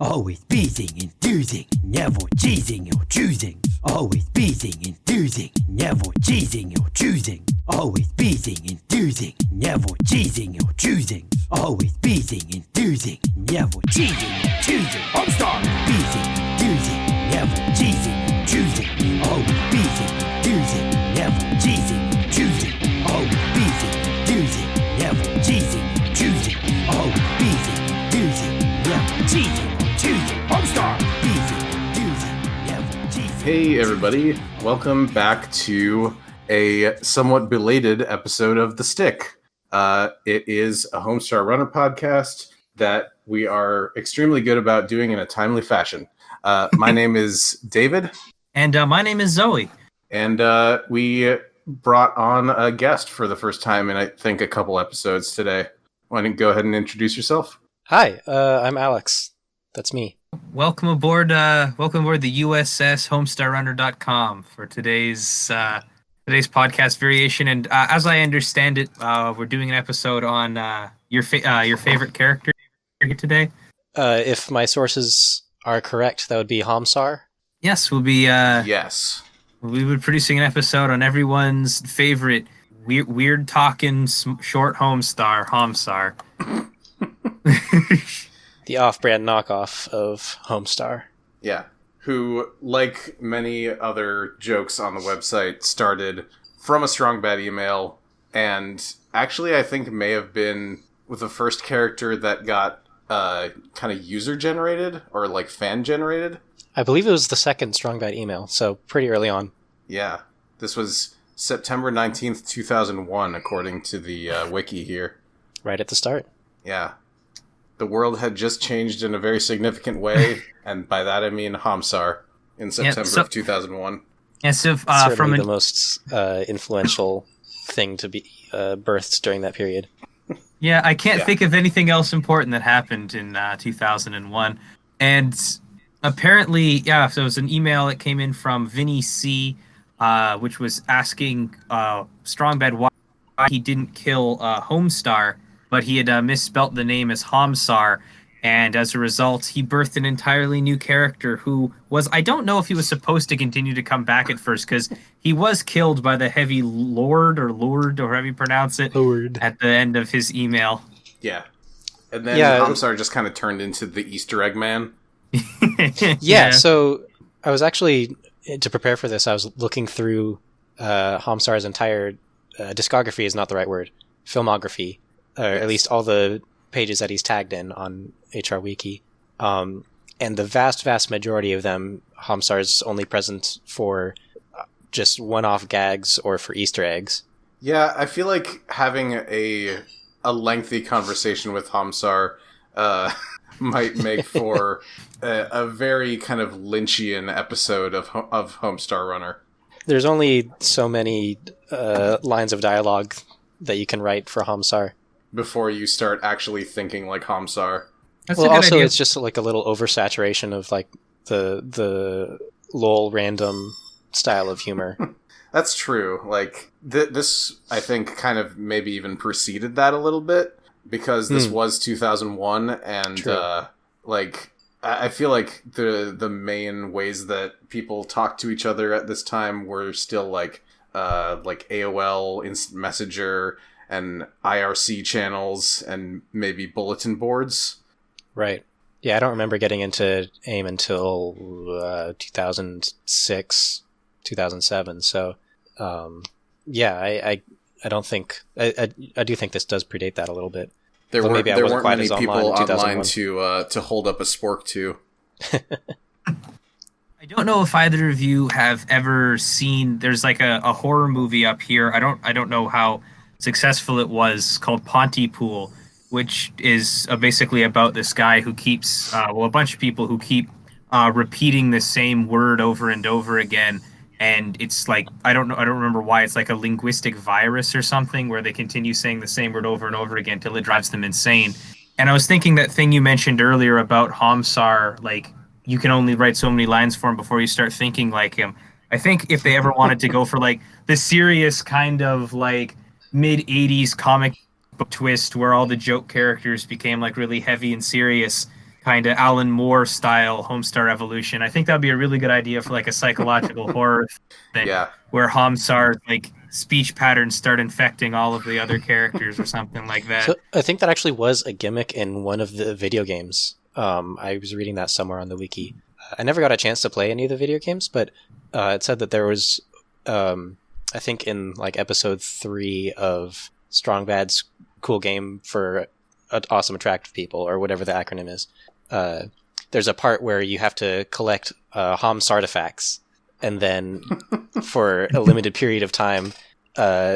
Always beating, enthusing, never cheesing or choosing. Always beating, enthusing, never cheesing or choosing. Always beating, enthusing, never cheesing or choosing. Always beating, enthusing, never cheesing or choosing. Homsar! Beating, enthusing, never cheesing or choosing. Always beating, enthusing, never cheesing or choosing. Always beating, enthusing, never cheesing or choosing. Always beating, enthusing, never cheesing. Hey everybody, welcome back to a somewhat belated episode of The Stick. It is a Homsar Runner podcast that we are extremely good about doing in a timely fashion. My name is David. And my name is Zoe. And we brought on a guest for the first time in, I think, a couple episodes today. Why don't you go ahead and introduce yourself? Hi, I'm Alex. That's me. Welcome aboard the USS HomestarRunner.com for today's podcast variation. And as I understand it, we're doing an episode on your favorite character here today. If my sources are correct, that would be Homsar. Yes, we'll be. Yes, we'll be producing an episode on everyone's favorite weird talking short Homsar. The off-brand knockoff of Homestar. Yeah, who, like many other jokes on the website, started from a strong bad email, and actually I think may have been with the first character that got kind of user-generated, or like fan-generated. I believe it was the second strong bad email, so pretty early on. Yeah, this was September 19th, 2001, according to the wiki here. Right at the start. Yeah. The world had just changed in a very significant way, and by that I mean Homsar in September of 2001. Yeah, so certainly the most influential thing to be birthed during that period. Yeah, I can't think of anything else important that happened in 2001. And apparently, so it was an email that came in from Vinny C, which was asking Strongbad why he didn't kill Homestar, but he had misspelt the name as Homsar, and as a result, he birthed an entirely new character who was, I don't know if he was supposed to continue to come back at first, because he was killed by the heavy Lord, or however you pronounce it, Lord, at the end of his email. Yeah. And then Homsar just kind of turned into the Easter egg man. Yeah, so I was actually, to prepare for this, I was looking through Homsar's entire discography is not the right word, filmography. Or at least all the pages that he's tagged in on HR Wiki. And the vast majority of them, Homsar's only present for just one-off gags or for Easter eggs. Yeah, I feel like having a lengthy conversation with Homsar might make for a very kind of Lynchian episode of Homestar Runner. There's only so many lines of dialogue that you can write for Homsar before you start actually thinking like Homsar. That's well, also idea. It's just like a little oversaturation of like the lol random style of humor. That's true. Like this, I think, kind of maybe even preceded that a little bit, because this was 2001, and like I feel like the main ways that people talked to each other at this time were still like AOL Instant Messenger and IRC channels and maybe bulletin boards. Right. Yeah, I don't remember getting into AIM until 2006, 2007. So, I don't think... I do think this does predate that a little bit. There weren't many people online to hold up a spork to. I don't know if either of you have ever seen... There's like a horror movie up here. I don't know how successful it was, called Pontypool, which is basically about this guy who keeps a bunch of people who keep repeating the same word over and over again, and it's like I don't remember why. It's like a linguistic virus or something where they continue saying the same word over and over again till it drives them insane. And I was thinking that thing you mentioned earlier about Homsar, like you can only write so many lines for him before you start thinking like him. I think if they ever wanted to go for like the serious kind of like mid-'80s comic book twist where all the joke characters became like really heavy and serious, kind of Alan Moore style Homestar evolution. I think that'd be a really good idea for like a psychological horror thing, where Homsar like speech patterns start infecting all of the other characters or something like that. So I think that actually was a gimmick in one of the video games. I was reading that somewhere on the wiki. I never got a chance to play any of the video games, but it said that there was, I think in like episode 3 of Strong Bad's Cool Game for Awesome Attractive People, or whatever the acronym is, there's a part where you have to collect Homs artifacts, and then for a limited period of time,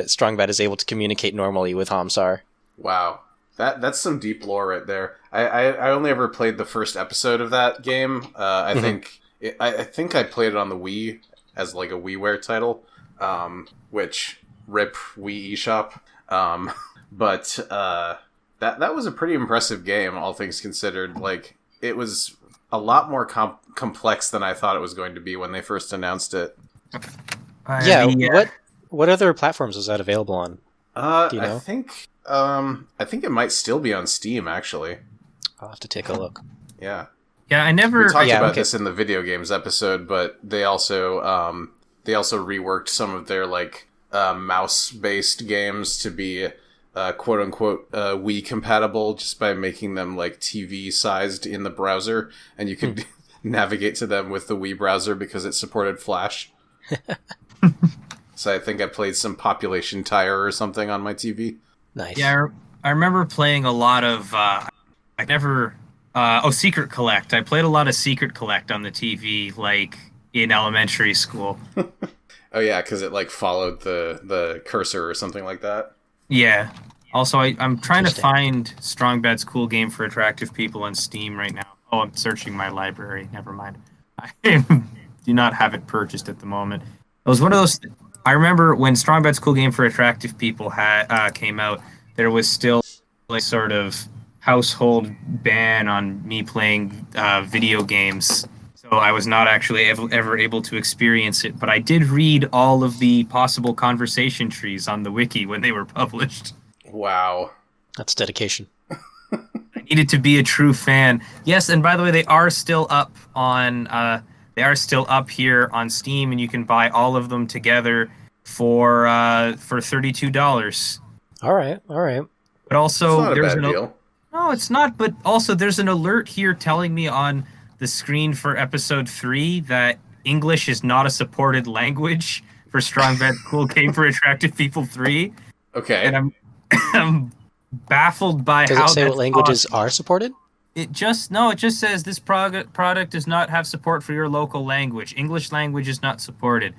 Strong Bad is able to communicate normally with Homsar. Wow. That's some deep lore right there. I only ever played the first episode of that game. I think I played it on the Wii as like a WiiWare title, which rip Wii eShop. But that was a pretty impressive game, all things considered. Like, it was a lot more complex than I thought it was going to be when they first announced it. What other platforms was that available on? Do you know? I think it might still be on Steam, actually. I'll have to take a look. Yeah. Yeah, I never... We talked about this in the video games episode, but they also reworked some of their, like, mouse-based games to be, quote-unquote, Wii compatible, just by making them, like, TV-sized in the browser, and you could navigate to them with the Wii browser because it supported Flash. So I think I played some Population Tire or something on my TV. Nice. Yeah, I remember playing a lot of... Secret Collect. I played a lot of Secret Collect on the TV, like, in elementary school. Oh yeah, because it, like, followed the cursor or something like that? Yeah. Also, I'm trying to find Strong Bad's Cool Game for Attractive People on Steam right now. Oh, I'm searching my library. Never mind. I do not have it purchased at the moment. It was one of those... I remember when Strong Bad's Cool Game for Attractive People came out, there was still like sort of household ban on me playing video games. So I was not actually ever able to experience it. But I did read all of the possible conversation trees on the wiki when they were published. Wow. That's dedication. I needed to be a true fan. Yes, and by the way, they are still up on... They are still up here on Steam, and you can buy all of them together for $32. All right. But also, it's not a bad deal. No, it's not. But also, there's an alert here telling me on the screen for episode 3 that English is not a supported language for Strong Bad Cool Game for Attractive People 3. Okay. And I'm baffled by Does how it say what languages possible. are supported? It just says this product does not have support for your local language. English language is not supported.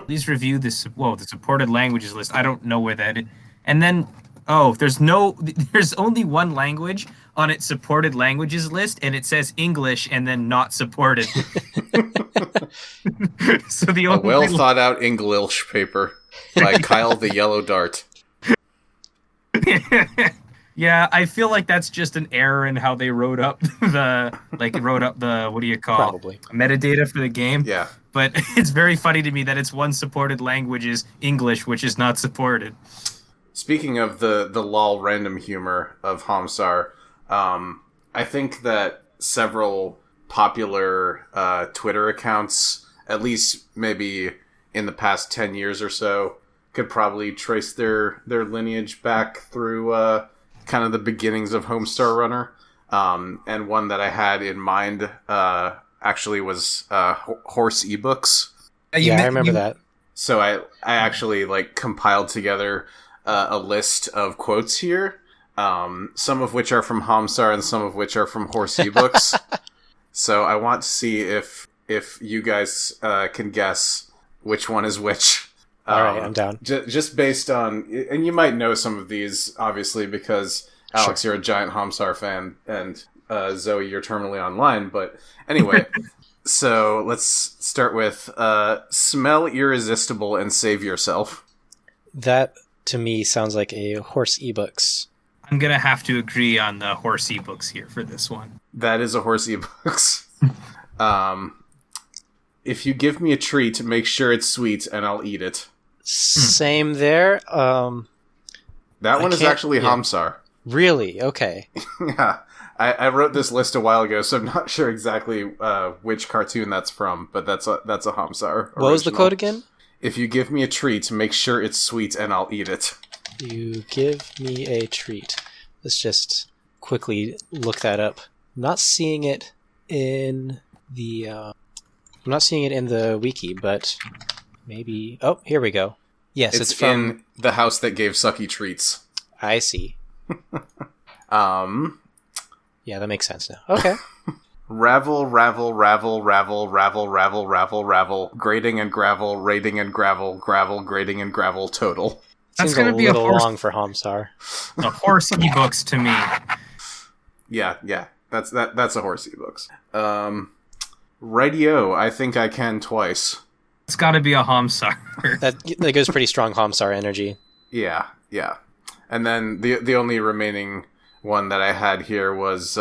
Please review the supported languages list. I don't know where that is. And then, there's only one language on its supported languages list, and it says English and then not supported. So the only well thought out English paper by Kyle the Yellow Dart. Yeah, I feel like that's just an error in how they wrote up the what do you call Probably metadata for the game. Yeah. But it's very funny to me that its one supported language is English, which is not supported. Speaking of the lol random humor of Homsar, I think that several popular Twitter accounts, at least maybe in the past 10 years or so, could probably trace their lineage back through kind of the beginnings of Homestar Runner. And one that I had in mind actually was Horse ebooks. I remember that. So I actually like compiled together a list of quotes here, some of which are from Homsar and some of which are from Horse ebooks. So I want to see if you guys can guess which one is which. All right, I'm down. Just based on, and you might know some of these, obviously, because Alex, you're a giant Homsar fan, and Zoe, you're terminally online. But anyway, so let's start with smell irresistible and save yourself. That, to me, sounds like a Horse ebooks. I'm going to have to agree on the Horse ebooks here for this one. That is a Horse ebooks. If you give me a treat, make sure it's sweet, and I'll eat it. Same there. That one is actually Homsar. Really? Okay. Yeah. I wrote this list a while ago, so I'm not sure exactly which cartoon that's from, but that's a Homsar original. What was the quote again? If you give me a treat, make sure it's sweet and I'll eat it. You give me a treat. Let's just quickly look that up. I'm not seeing it in the wiki, but maybe... Oh, here we go. Yes, it's from... in The House That Gave Sucky Treats. I see. Yeah, that makes sense now. Okay. Ravel, ravel, ravel, ravel, ravel, ravel, ravel, ravel, grading and gravel, rating and gravel, gravel, grading and gravel, total. That's going to be a little long for Homsar. A horse ebooks to me. Yeah, that's a horse ebooks. Radio, I think I can twice. It's got to be a Homsar. that goes pretty strong Homsar energy. Yeah. And then the only remaining one that I had here was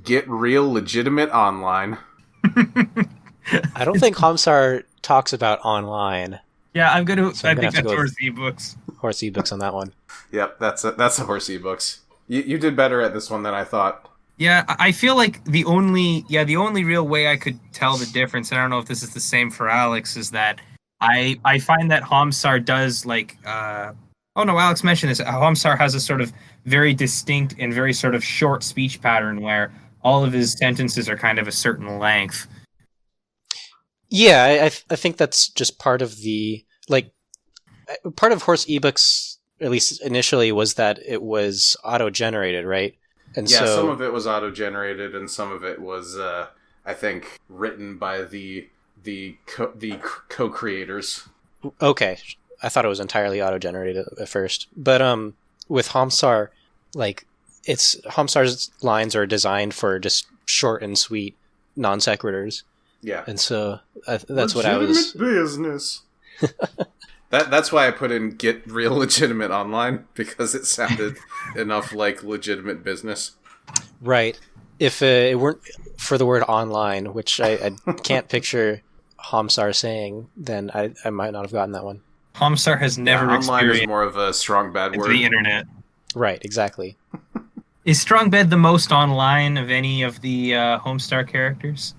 Get Real Legitimate Online. I don't think Homsar talks about online. Yeah, I think that's horse ebooks. Horse ebooks on that one. Yep, that's a horse ebooks. You did better at this one than I thought. Yeah, I feel like the only real way I could tell the difference, and I don't know if this is the same for Alex, is that I find that Homsar does Alex mentioned this. Homsar has a sort of very distinct and very sort of short speech pattern where all of his sentences are kind of a certain length. Yeah, I think that's just part of part of horse ebooks, at least initially, was that it was auto-generated, right? And yeah, some of it was auto-generated, and some of it was, I think, written by the co-creators. Okay, I thought it was entirely auto-generated at first, but with Homsar, Homsar's lines are designed for just short and sweet non sequiturs. Yeah, and so that's what I was. Business. That's why I put in Get Real Legitimate Online, because it sounded enough like legitimate business. Right. If it weren't for the word online, which I can't picture Homsar saying, then I might not have gotten that one. Homsar has never online is more of a strong bad word. The internet. Right, exactly. Is Strong Bad the most online of any of the Homestar characters?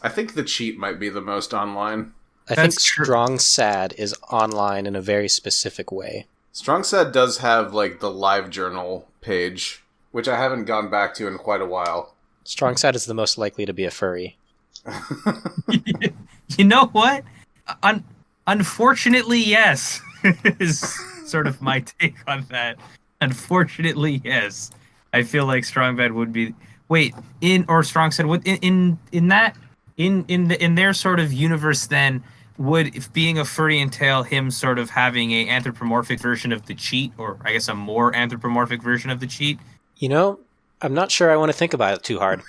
I think the cheat might be the most online. I think Strong Sad is online in a very specific way. Strong Sad does have the live journal page, which I haven't gone back to in quite a while. Strong Sad is the most likely to be a furry. You know what? Unfortunately, yes. Is sort of my take on that. Unfortunately, yes. I feel like Strong Bad would be Strong Sad would in their sort of universe then. Would, if being a furry entail him sort of having a anthropomorphic version of the cheat, or I guess a more anthropomorphic version of the cheat? I'm not sure I want to think about it too hard.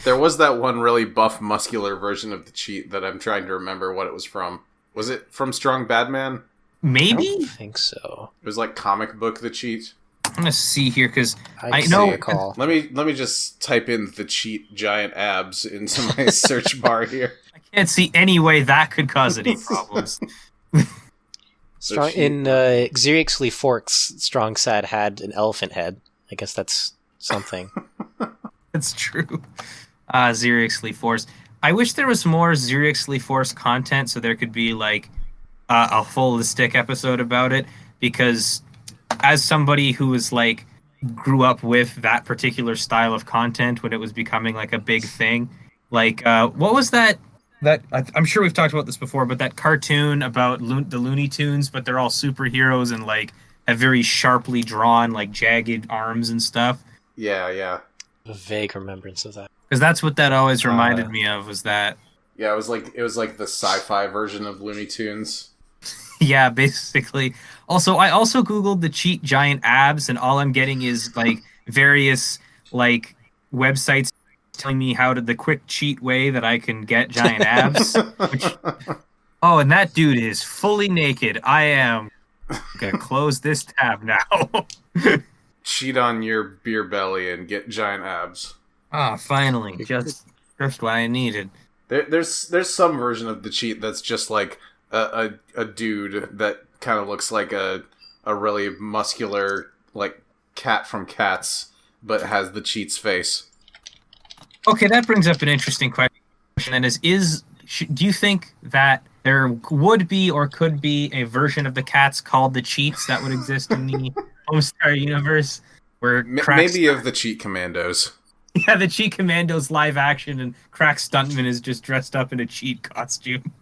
There was that one really buff, muscular version of the cheat that I'm trying to remember what it was from. Was it from Strong Badman? Maybe? I don't think so. It was comic book the cheat. I'm gonna see here because I know. Let me just type in the cheat giant abs into my search bar here. I can't see any way that could cause any problems. In Xerxes Forks, Strong Sad had an elephant head. I guess that's something. That's true. Xerxes Force. I wish there was more Xerxes Force content, so there could be a full stick episode about it. Because as somebody who was grew up with that particular style of content when it was becoming a big thing, what was that? I'm sure we've talked about this before, but that cartoon about the Looney Tunes, but they're all superheroes and have very sharply drawn jagged arms and stuff. Yeah. A vague remembrance of that. Because that's what that always reminded me of, was that. Yeah, it was the sci-fi version of Looney Tunes. Yeah, basically. Also, I also Googled the cheat giant abs, and all I'm getting is various websites telling me the quick cheat way that I can get giant abs. And that dude is fully naked. I am gonna close this tab now. Cheat on your beer belly and get giant abs. Finally, just what I needed. There's some version of the cheat that's just a dude that kind of looks like a really muscular cat from Cats, but has the cheat's face. Okay, that brings up an interesting question. And do you think that there would be or could be a version of the cats called the Cheats that would exist in the Homestar universe? Where Maybe of the Cheat Commandos. Yeah, the Cheat Commandos live action, and Crack Stuntman is just dressed up in a cheat costume.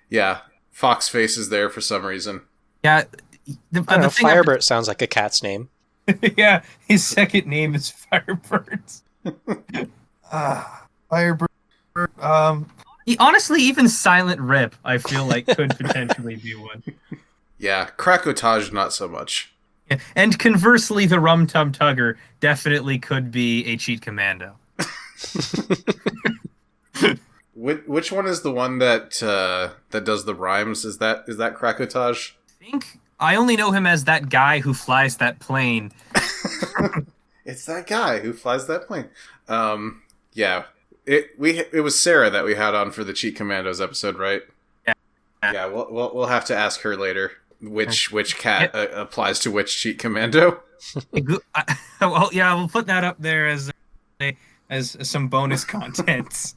Yeah, Foxface is there for some reason. Yeah, I don't know, Firebird sounds like a cat's name. Yeah, his second name is Firebird. Firebird. Honestly, even Silent Rip, I feel like could potentially be one. Yeah, Krakotage not so much. Yeah. And conversely, the Rum Tum Tugger definitely could be a cheat commando. Which one is the one that does the rhymes? Is that Krakotage? I think I only know him as that guy who flies that plane. It's that guy who flies that plane. Yeah. It was Sarah that we had on for the Cheat Commandos episode, right? Yeah. Yeah, we'll have to ask her later which cat applies to which Cheat Commando. Well, yeah, we'll put that up there as some bonus content.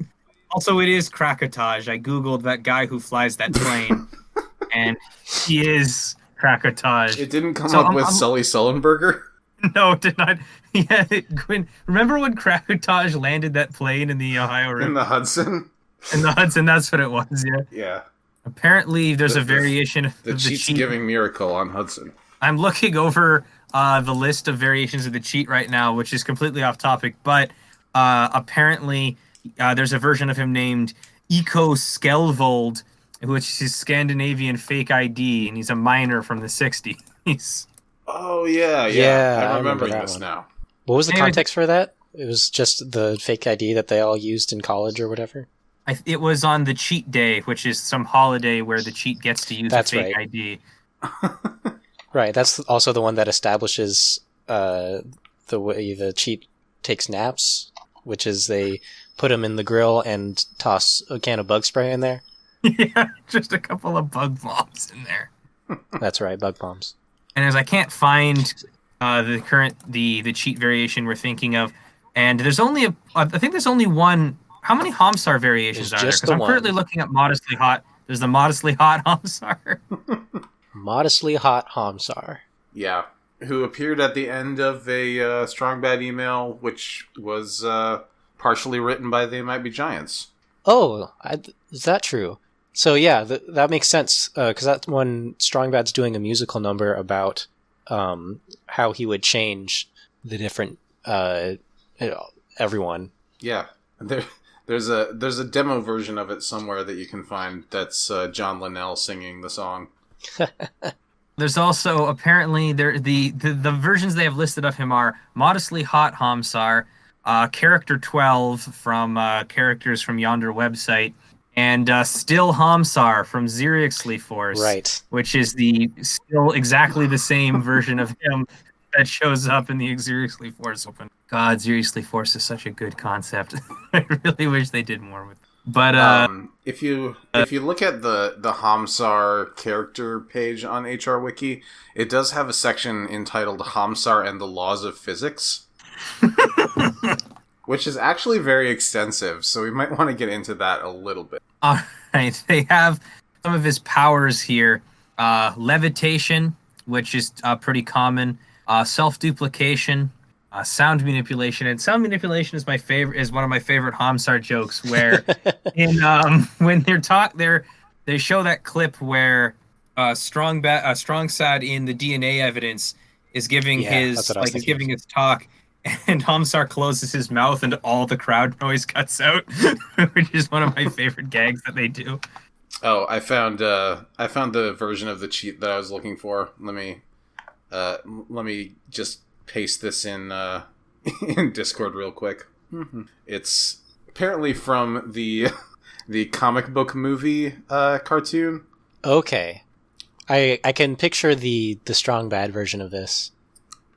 Also, it is Krakotage. I googled that guy who flies that plane, and he is Krakotage. It didn't come up with Sully Sullenberger? No, it did not. Yeah, remember when Krakotage landed that plane in the Ohio River? In the Hudson? In the Hudson, that's what it was, yeah. Yeah. Apparently, there's a variation of the Cheat's Giving Miracle on Hudson. I'm looking over the list of variations of the cheat right now, which is completely off topic, but apparently there's a version of him named Eco Skelvold, which is his Scandinavian fake ID, and he's a miner from the 60s. Oh, yeah. I remember this one now. What was the context for that? It was just the fake ID that they all used in college or whatever? It was on the cheat day, which is some holiday where the cheat gets to use a fake ID. Right, that's also the one that establishes the way the cheat takes naps, which is they put him in the grill and toss a can of bug spray in there. Yeah, just a couple of bug bombs in there. That's right, bug bombs. And as I can't find the cheat variation we're thinking of, and there's only I think there's only one. How many Homsar variations are there? Because I'm currently looking at Modestly Hot. There's the Modestly Hot Homsar. Modestly Hot Homsar. Yeah, who appeared at the end of a Strong Bad email, which was partially written by They Might Be Giants. Oh, is that true? So yeah, that makes sense, because that's when Strong Bad's doing a musical number about how he would change the different everyone. Yeah, there's a demo version of it somewhere that you can find that's John Linnell singing the song. There's also apparently the versions they have listed of him are Modestly Hot Homsar, Character 12 from Characters from Yonder website, and Still Homsar from Zeriously Force, right? Which is still exactly the same version of him that shows up in the Seriously Force Open. God, Seriously Force is such a good concept. I really wish they did more with it. But if you look at the Homsar character page on HR Wiki, it does have a section entitled Homsar and the Laws of Physics, which is actually very extensive, so we might want to get into that a little bit. All right, they have some of his powers here. Levitation, which is pretty common. Self-duplication, sound manipulation, and sound manipulation is one of my favorite Homsar jokes. Where when they show that clip where Strong Sad in the DNA evidence is giving his talk, and Homsar closes his mouth and all the crowd noise cuts out, which is one of my favorite gags that they do. Oh, I found the version of the cheat that I was looking for. Let me just paste this in Discord real quick. Mm-hmm. It's apparently from the comic book movie cartoon. Okay, I can picture the Strong Bad version of this.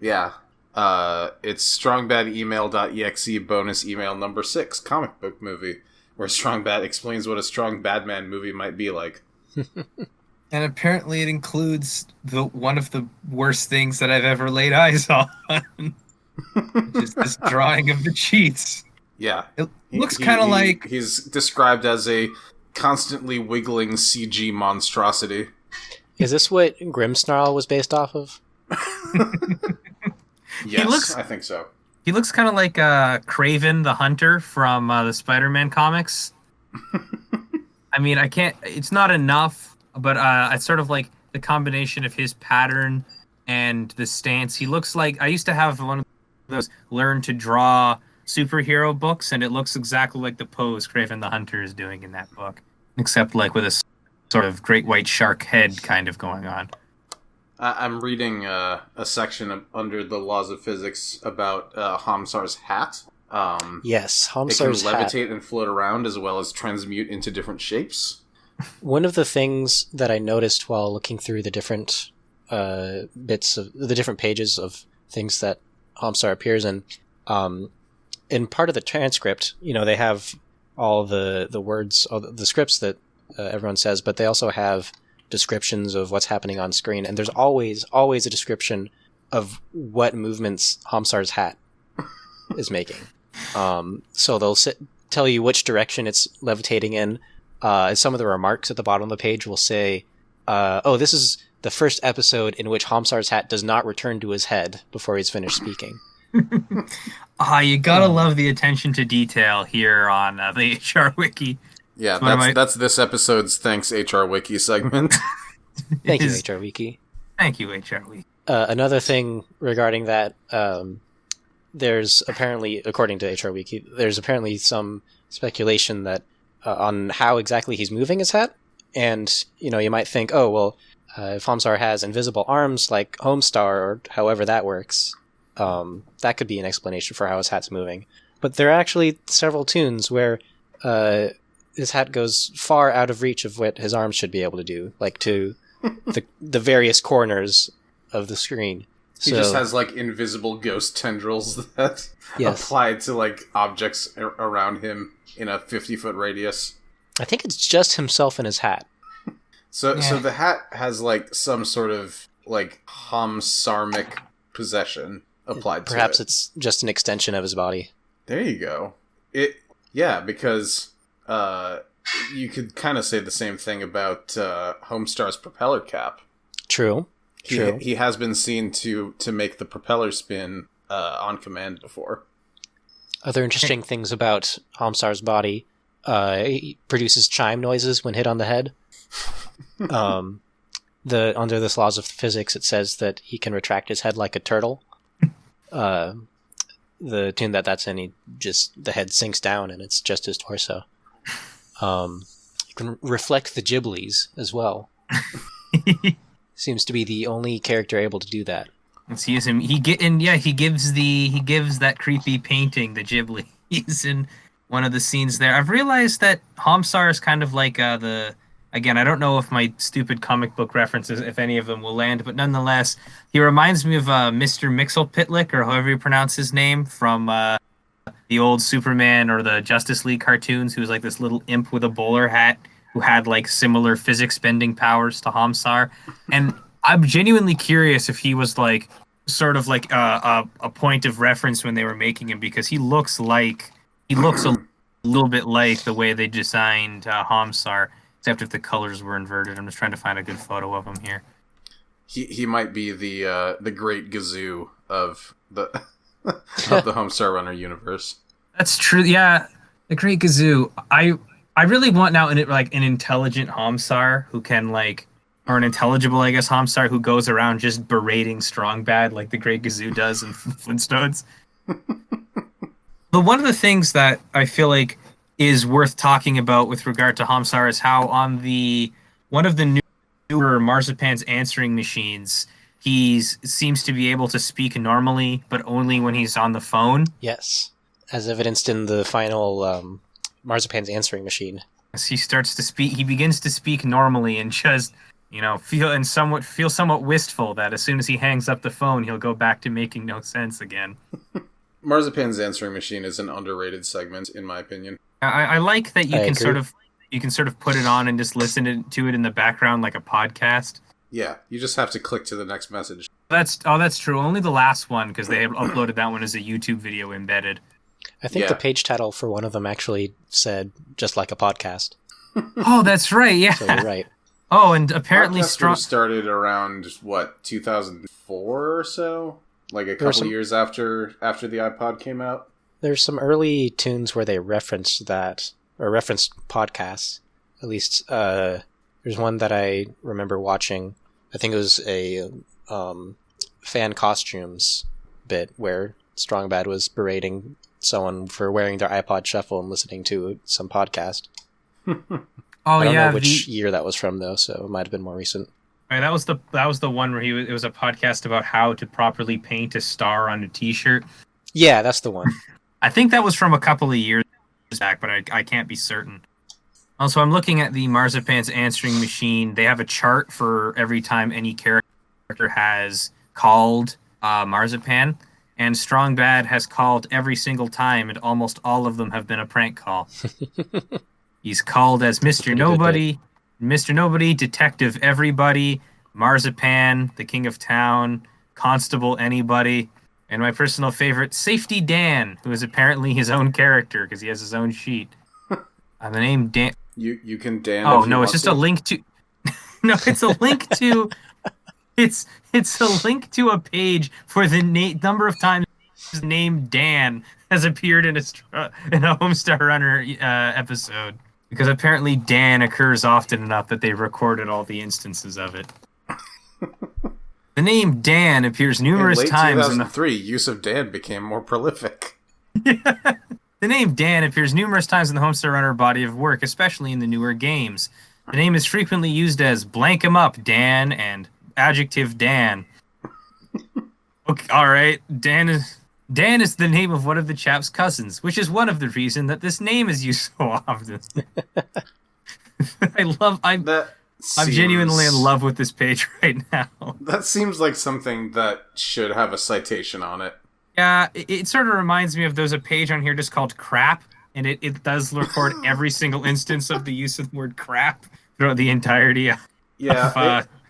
Yeah, it's strongbademail.exe bonus email number 6 comic book movie, where Strong Bad explains what a Strong Bad Man movie might be like. And apparently it includes one of the worst things that I've ever laid eyes on, which is this drawing of the cheats. Yeah. It looks kind of like... He's described as a constantly wiggling CG monstrosity. Is this what Grimmsnarl was based off of? Yes, I think so. He looks kind of like Kraven the Hunter from the Spider-Man comics. I mean, I can't... It's not enough, but it's sort of like the combination of his pattern and the stance. He looks like... I used to have one of those learn to draw superhero books, and it looks exactly like the pose Kraven the Hunter is doing in that book, except like with a sort of great white shark head kind of going on. I'm reading a section under the laws of physics about Homsar's hat. Yes, Homsar's hat. It can levitate and float around as well as transmute into different shapes. One of the things that I noticed while looking through the different bits of the different pages of things that Homsar appears in part of the transcript, they have all the words, all the scripts that everyone says, but they also have descriptions of what's happening on screen, and there's always a description of what movements Homsar's hat is making. So they'll tell you which direction it's levitating in. Some of the remarks at the bottom of the page will say, this is the first episode in which Homsar's hat does not return to his head before he's finished speaking. You gotta love the attention to detail here on the HR Wiki. Yeah, that's this episode's Thanks HR Wiki segment. Thank you, HR Wiki. Thank you, HR Wiki. Another thing regarding that, there's apparently, according to HR Wiki, there's apparently some speculation that on how exactly he's moving his hat. And, you might think, if Homsar has invisible arms like Homstar, or however that works, that could be an explanation for how his hat's moving. But there are actually several tunes where his hat goes far out of reach of what his arms should be able to do, like to the various corners of the screen. He just has invisible ghost tendrils that apply to objects around him in a 50-foot radius. I think it's just himself and his hat. So the hat has some sort of Homsarmic possession applied to it. Perhaps it's just an extension of his body. There you go. Because you could kind of say the same thing about Homestar's propeller cap. True. He has been seen to make the propeller spin on command before. Other interesting things about Homsar's body, he produces chime noises when hit on the head. Under this laws of physics, it says that he can retract his head like a turtle. The tune that's in, the head sinks down and it's just his torso. You can reflect the Ghiblies as well. Seems to be the only character able to do that. Let's use him. He gives that creepy painting, the Ghibli. He's in one of the scenes there. I've realized that Homsar is kind of like again, I don't know if my stupid comic book references, if any of them will land, but nonetheless, he reminds me of Mr. Mxyzptlk, or however you pronounce his name, from the old Superman or the Justice League cartoons, who was like this little imp with a bowler hat who had similar physics bending powers to Homsar. And I'm genuinely curious if he was sort of a point of reference when they were making him, because he looks a little bit like the way they designed Homsar, except if the colors were inverted. I'm just trying to find a good photo of him here. He might be the great Gazoo of the of the Homestar Runner universe. That's true. Yeah, the great Gazoo. I really want now an intelligent Homsar who can or an intelligible, I guess, Homsar who goes around just berating Strong Bad like the great Gazoo does in Flintstones. But one of the things that I feel is worth talking about with regard to Homsar is how on one of the newer Marzipan's answering machines, he seems to be able to speak normally, but only when he's on the phone. Yes, as evidenced in the final Marzipan's answering machine. As he starts to speak, he begins to speak normally and just feel somewhat wistful that as soon as he hangs up the phone, he'll go back to making no sense again. Marzipan's answering machine is an underrated segment, in my opinion. I like that you can sort of put it on and just listen to it in the background like a podcast. Yeah, you just have to click to the next message. That's true. Only the last one, because they uploaded that one as a YouTube video embedded. I think the page title for one of them actually said "just like a podcast." Oh, that's right. Yeah. So you're right. Oh, and apparently started around 2004 or so, like a couple years after the iPod came out. There's some early tunes where they referenced that, or referenced podcasts. At least, there's one that I remember watching. I think it was a fan costumes bit where Strong Bad was berating someone for wearing their iPod Shuffle and listening to some podcast. I don't know which year that was from, though, so it might have been more recent. Right, that was the one where it was a podcast about how to properly paint a star on a T-shirt. Yeah, that's the one. I think that was from a couple of years back, but I can't be certain. Also, I'm looking at the Marzipan's answering machine. They have a chart for every time any character has called Marzipan, and Strong Bad has called every single time, and almost all of them have been a prank call. He's called as Mr. Nobody, Detective Everybody, Marzipan, the King of Town, Constable Anybody, and my personal favorite, Safety Dan, who is apparently his own character because he has his own sheet. The name Dan. You can Dan. Oh no, it's just a link to. No, it's a link to. It's a link to a page for the number of times his name Dan has appeared in a Homestar Runner episode. Because apparently Dan occurs often enough that they've recorded all the instances of it. The name Dan appears numerous times in 2003, use of Dan became more prolific. The name Dan appears numerous times in the Homestar Runner body of work, especially in the newer games. The name is frequently used as blank 'em up Dan and adjective Dan. Okay, all right, Dan is the name of one of the chap's cousins, which is one of the reasons that this name is used so often. I'm genuinely in love with this page right now. That seems like something that should have a citation on it. Yeah, it sort of reminds me of there's a page on here just called crap, and it does record every single instance of the use of the word crap throughout the entirety of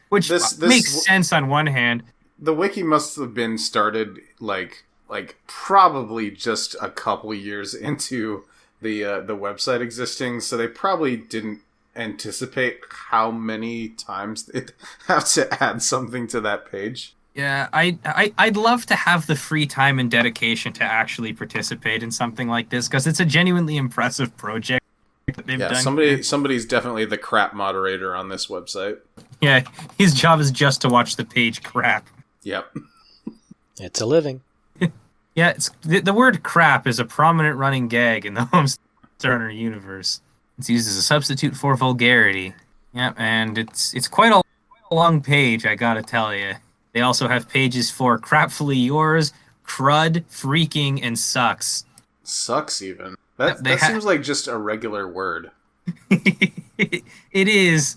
which makes sense on one hand. The wiki must have been started like probably just a couple years into the website existing, so they probably didn't anticipate how many times they'd have to add something to that page. Yeah, I'd love to have the free time and dedication to actually participate in something like this, because it's a genuinely impressive project that they've done. Somebody's definitely the crap moderator on this website. Yeah, his job is just to watch the page crap. Yep. It's a living. Yeah, the word crap is a prominent running gag in the Homestar Runner universe. It's used as a substitute for vulgarity. Yep, and it's quite a long page, I gotta tell you. They also have pages for Crapfully Yours, Crud, Freaking, and Sucks. Sucks, even. That seems like just a regular word. It is.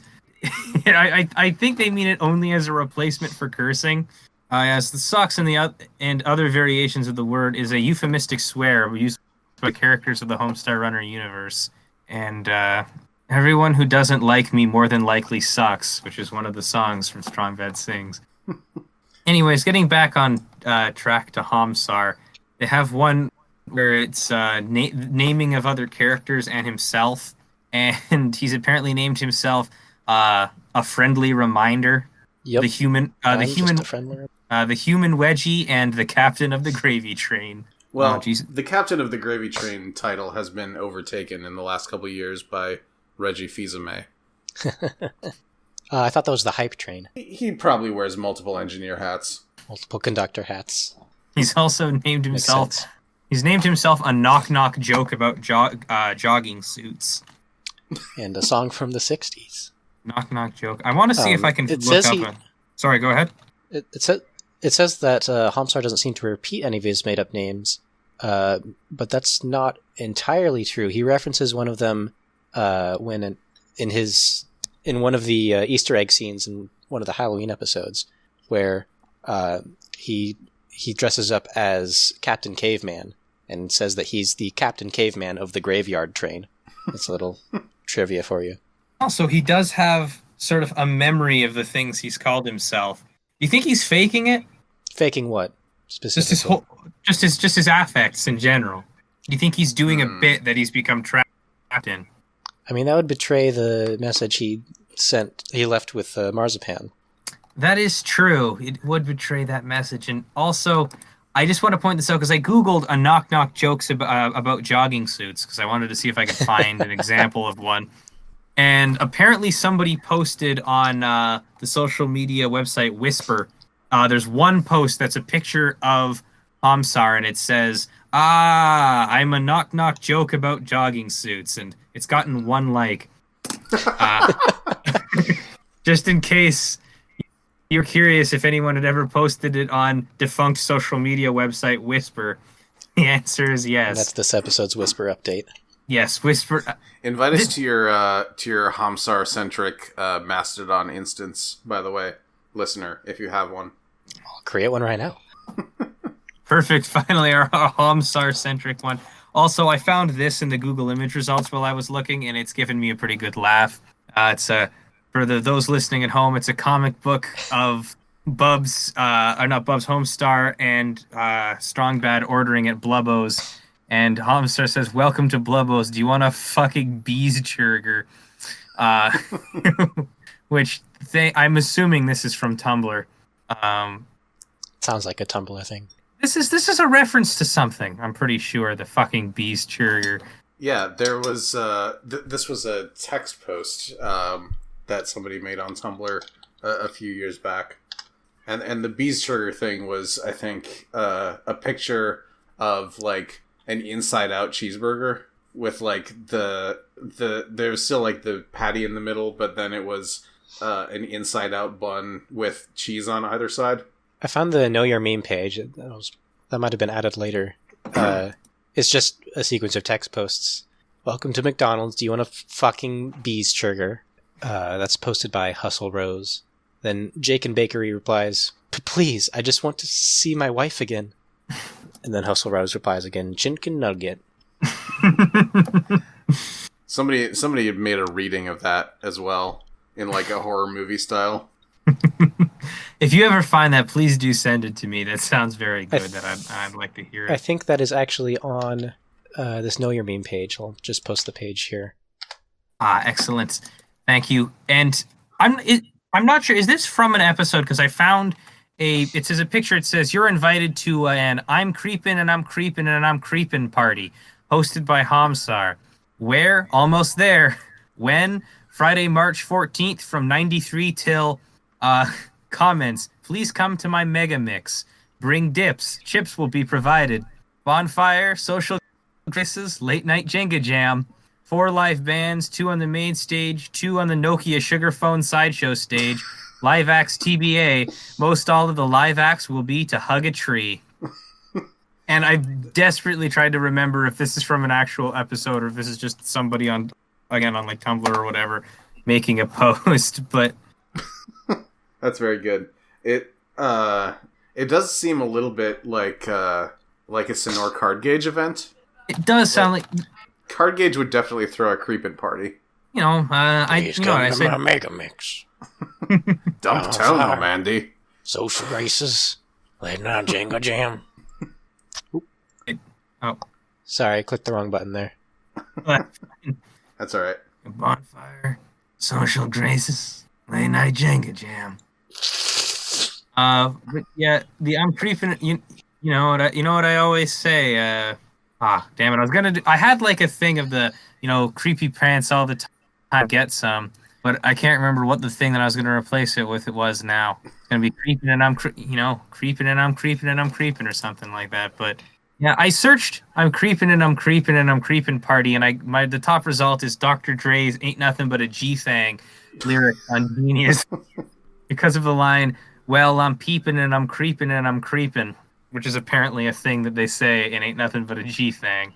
I think they mean it only as a replacement for cursing. As the sucks and other variations of the word is a euphemistic swear used by characters of the Homestar Runner universe. And everyone who doesn't like me more than likely sucks, which is one of the songs from Strong Bad Sings. Anyways, getting back on track to Homsar, they have one where it's naming of other characters and himself, and he's apparently named himself a friendly reminder. Yep. The human wedgie and the captain of the gravy train. Well, the captain of the gravy train title has been overtaken in the last couple of years by Reggie Fils-Aimé. I thought that was the hype train. He probably wears multiple engineer hats. Multiple conductor hats. He's also named himself... He's named himself a knock-knock joke about jogging suits. And a song from the 60s. Knock-knock joke. I want to see if I can look up Sorry, go ahead. It says that Homsar doesn't seem to repeat any of his made-up names, but that's not entirely true. He references one of them when in one of the Easter egg scenes in one of the Halloween episodes, where he dresses up as Captain Caveman and says that he's the Captain Caveman of the graveyard train. That's a little trivia for you. Also, he does have sort of a memory of the things he's called himself. You think he's faking it? Faking what specifically? Just his affects in general. Do you think he's doing a bit that he's become trapped in? I mean, that would betray the message he left with Marzipan. That is true. It would betray that message. And also, I just want to point this out because I Googled a knock-knock jokes about jogging suits because I wanted to see if I could find an example of one. And apparently somebody posted on the social media website Whisper. There's one post that's a picture of Homsar, and it says, I'm a knock-knock joke about jogging suits. And it's gotten one like. Just in case you're curious if anyone had ever posted it on defunct social media website Whisper, the answer is yes. And that's this episode's Whisper update. Yes, Whisper. Invite us to your Homsar-centric Mastodon instance, by the way, listener, if you have one. I'll create one right now. Perfect. Finally, our Homsar-centric one. Also, I found this in the Google image results while I was looking, and it's given me a pretty good laugh. For those listening at home, it's a comic book of Bubs, not Bubs, Homestar and Strong Bad ordering at Blubbo's. And Homestar says, "Welcome to Blubbo's. Do you want a fucking bees burger?" Which I'm assuming this is from Tumblr. Sounds like a Tumblr thing. This is a reference to something. I'm pretty sure the fucking bees burger. Yeah, there was this was a text post that somebody made on Tumblr a few years back, and the bees sugar thing was, I think, a picture of like an inside out cheeseburger with like there's still like the patty in the middle, but then it was an inside out bun with cheese on either side. I found the Know Your Meme page. That might have been added later. It's just a sequence of text posts. Welcome to McDonald's. Do you want a fucking bees sugar? That's posted by Hustle Rose. Then Jake and Bakery replies, "Please, I just want to see my wife again." And then Hustle Rose replies again, "Chinkin Nugget." Somebody had made a reading of that as well in like a horror movie style. If you ever find that, please do send it to me. That sounds very good. I'd like to hear it. I think that is actually on this Know Your Meme page. I'll just post the page here. Excellent. Thank you. And I'm not sure. Is this from an episode? Because I found it says a picture. It says you're invited to an I'm creeping and I'm creeping and I'm creeping party hosted by Homsar. Where? Almost there. When? Friday, March 14th from 93 till comments. Please come to my mega mix. Bring dips. Chips will be provided. Bonfire, social graces, late night Jenga jam. 4 live bands, 2 on the main stage, 2 on the Nokia Sugar Phone sideshow stage. Live acts TBA. Most all of the live acts will be to hug a tree. And I desperately tried to remember if this is from an actual episode or if this is just somebody on like Tumblr or whatever making a post, but that's very good. It does seem a little bit like a Sonor Card Gauge event. It does sound like Card Gauge would definitely throw a creepin' party. I said mega mix. Don't tell no, Mandy. Social graces, late night Jenga jam. Sorry, I clicked the wrong button there. That's all right. A bonfire, social graces, late night Jenga jam. But yeah, I'm creeping. You know what I always say. Damn it! I had like a thing of the creepy pants all the time. Get some, but I can't remember what the thing that I was gonna replace it with. It was now. It's gonna be creeping and I'm creeping and I'm creeping and I'm creeping or something like that. But yeah, I searched I'm creeping and I'm creeping and I'm creeping party, and the top result is Dr. Dre's "Ain't Nothing But a G-Thang" lyric on Genius because of the line, "Well, I'm peeping and I'm creeping and I'm creeping," which is apparently a thing that they say and ain't nothing but a G-Thang.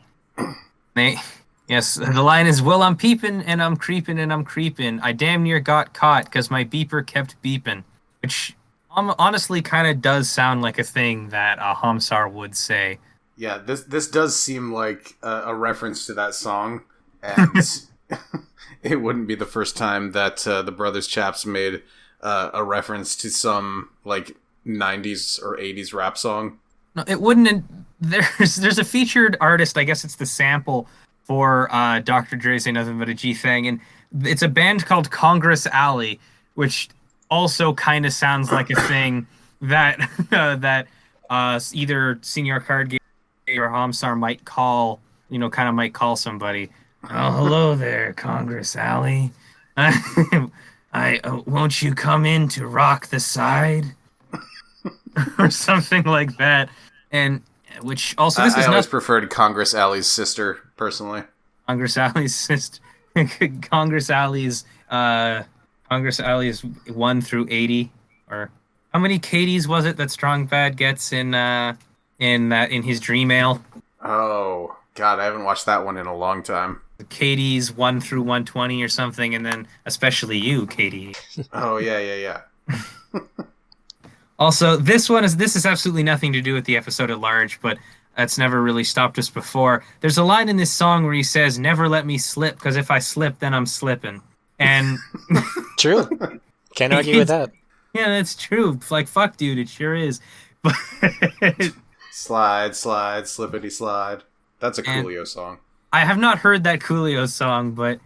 Yes, the line is, "Well, I'm peeping and I'm creeping and I'm creeping. I damn near got caught because my beeper kept beeping," which honestly kind of does sound like a thing that a Homsar would say. Yeah, this does seem like a reference to that song, and it wouldn't be the first time that the Brothers Chaps made a reference to some like 90s or 80s rap song. No, it wouldn't. There's a featured artist. I guess it's the sample for Dr. Dre's Ain't Nothing But a G Thing, and it's a band called Congress Alley, which also kind of sounds like a thing that that either Senior Card Game or Homsar might call. Kind of might call somebody. Oh, hello there, Congress Alley. Won't you come in to rock the side? Or something like that. And which also this is I always not preferred Congress Alley's sister personally. Congress Alley's sister. Congress Alley's Congress Alley's 1 through 80, or how many Katie's was it that Strong Bad gets in his dream mail? Oh God, I haven't watched that one in a long time. Katie's 1 through 120 or something, and then especially you, Katie. Oh yeah. Also, this has absolutely nothing to do with the episode at large, but that's never really stopped us before. There's a line in this song where he says, "Never let me slip, because if I slip, then I'm slipping." And true. Can't argue with that. Yeah, that's true. Like, fuck, dude, it sure is. But slide, slippity slide. That's a Coolio song. I have not heard that Coolio song, but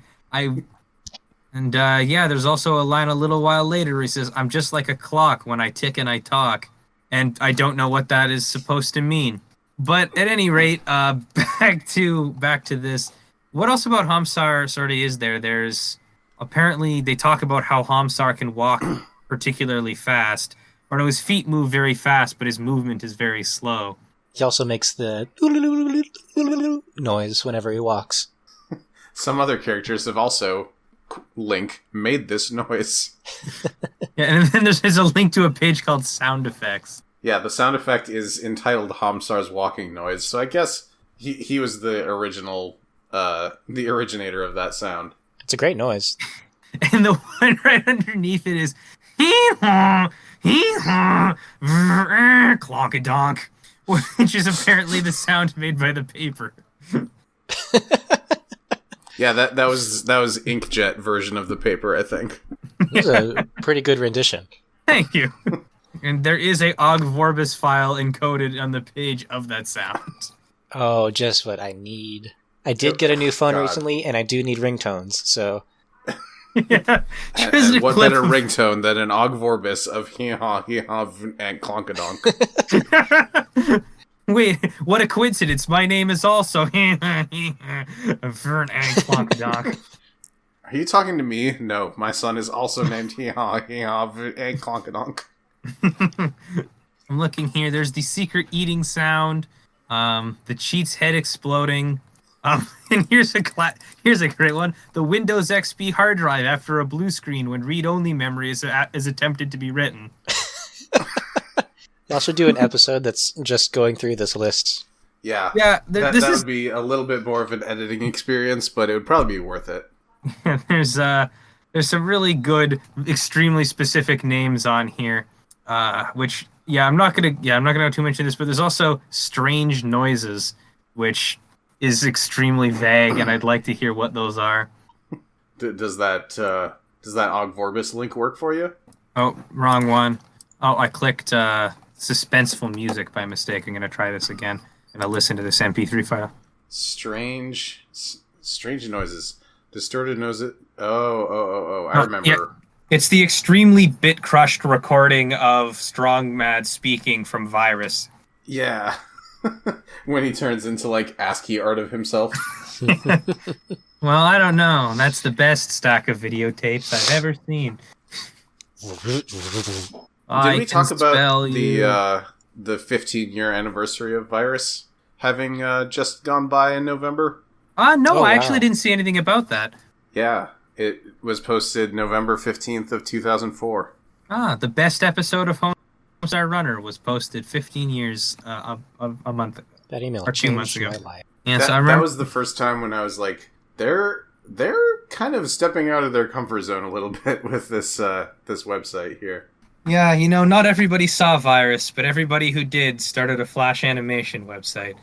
there's also a line a little while later where he says, "I'm just like a clock when I tick and I talk." And I don't know what that is supposed to mean. But at any rate, back to this. What else about Homsar sort of is there? There's apparently they talk about how Homsar can walk particularly fast. Or no, his feet move very fast, but his movement is very slow. He also makes the noise whenever he walks. Some other characters have also, Link, made this noise. Yeah, and then there's a link to a page called Sound Effects. Yeah, the sound effect is entitled Homsar's walking noise, so I guess he was the originator of that sound. It's a great noise. And the one right underneath it is hee-haw, clonkadonk, which is apparently the sound made by the paper. Yeah, that was Inkjet version of the paper, I think. It was a pretty good rendition. Thank you. And there is a Og Vorbis file encoded on the page of that sound. Oh, just what I need. I did get a new phone recently, and I do need ringtones, so... Yeah. And what better ringtone than an Og Vorbis of hee-haw, hee-haw, and clonkadonk? Wait, what a coincidence. My name is also Vern and Clonkadonk. Are you talking to me? No, my son is also named hee-haw, hee-haw, and clonkadonk. I'm looking here. There's the secret eating sound, the cheat's head exploding, and here's a great one. The Windows XP hard drive after a blue screen when read-only memory is attempted to be written. We'll also do an episode that's just going through this list. Yeah. This would be a little bit more of an editing experience, but it would probably be worth it. There's some really good, extremely specific names on here, which I'm not gonna go too much into this, but there's also strange noises, which is extremely vague, and I'd like to hear what those are. Does that Og Vorbis link work for you? Oh, wrong one. Oh, I clicked suspenseful music by mistake. I'm gonna try this again, and I'll listen to this MP3 file. Strange noises. Distorted noises. Oh, I remember. Yeah. It's the extremely bit-crushed recording of Strong Mad speaking from Virus. Yeah. When he turns into, like, ASCII art of himself. Well, I don't know. That's the best stack of videotapes I've ever seen. Did we talk about the 15-year anniversary of Virus having just gone by in November? No, I actually didn't see anything about that. Yeah, it was posted November 15th of 2004. The best episode of Homsar Runner was posted 15 years a month ago. That email or 2 months ago. Yeah, that was the first time when I was like, they're kind of stepping out of their comfort zone a little bit with this website here. Yeah, not everybody saw Virus, but everybody who did started a Flash animation website.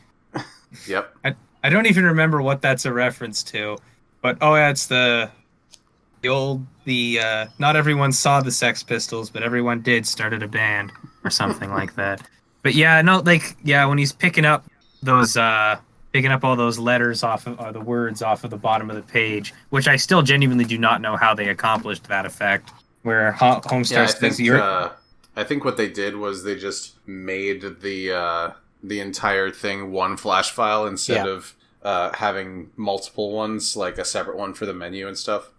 Yep. I don't even remember what that's a reference to, but it's the not everyone saw the Sex Pistols, but everyone did started a band or something like that. But yeah, no, like when he's picking up all those letters off of or the words off of the bottom of the page, which I still genuinely do not know how they accomplished that effect. Where Homestar says, I think what they did was they just made the entire thing one flash file instead of having multiple ones, like a separate one for the menu and stuff.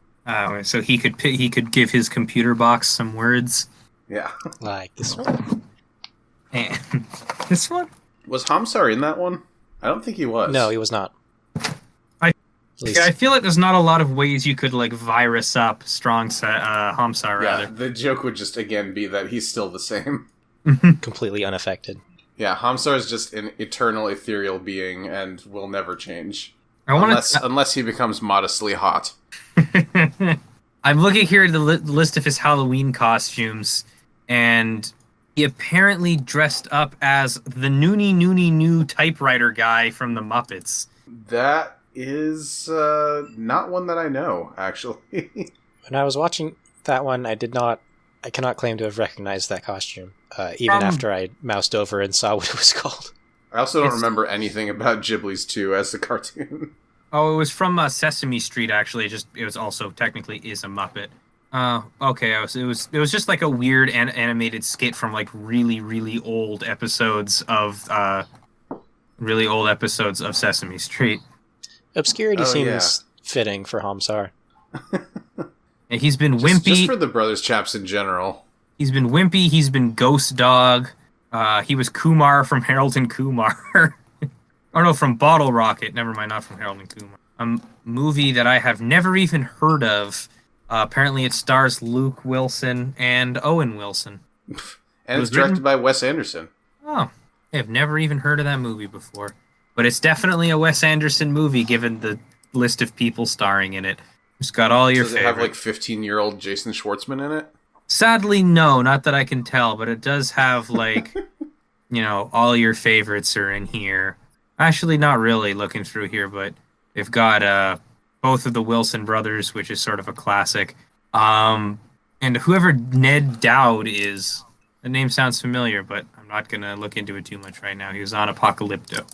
So he could give his computer box some words. Yeah, like this one. And this one? Was Homsar in that one? I don't think he was. No, he was not. I feel like there's not a lot of ways you could like virus up Homsar. Yeah, rather. the joke would just again be that he's still the same. Completely unaffected. Yeah, Homsar is just an eternal ethereal being and will never change. Unless he becomes modestly hot. I'm looking here at the list of his Halloween costumes, and he apparently dressed up as the New typewriter guy from the Muppets. That is not one that I know, actually. When I was watching that one, I cannot claim to have recognized that costume, even after I moused over and saw what it was called. I also don't remember anything about Ghibli's 2 as the cartoon. Oh, it was from Sesame Street, actually. It was also technically is a Muppet. Okay. It was just like a weird animated skit from like really old episodes of Sesame Street. Obscurity seems fitting for Homsar. And he's been wimpy. Just for the Brothers Chaps in general. He's been wimpy. He's been Ghost Dog. He was Kumar from Harold and Kumar. Or no, from Bottle Rocket. Never mind, not from Harold and Kumar. A movie that I have never even heard of. Apparently it stars Luke Wilson and Owen Wilson. And it's directed by Wes Anderson. Oh, I have never even heard of that movie before. But it's definitely a Wes Anderson movie, given the list of people starring in it. It's got all your favorites. Does it have, like, 15-year-old Jason Schwartzman in it? Sadly, no. Not that I can tell, but it does have, like, all your favorites are in here. Actually, not really looking through here, but they've got both of the Wilson brothers, which is sort of a classic. And whoever Ned Dowd is, the name sounds familiar, but I'm not going to look into it too much right now. He was on Apocalypto.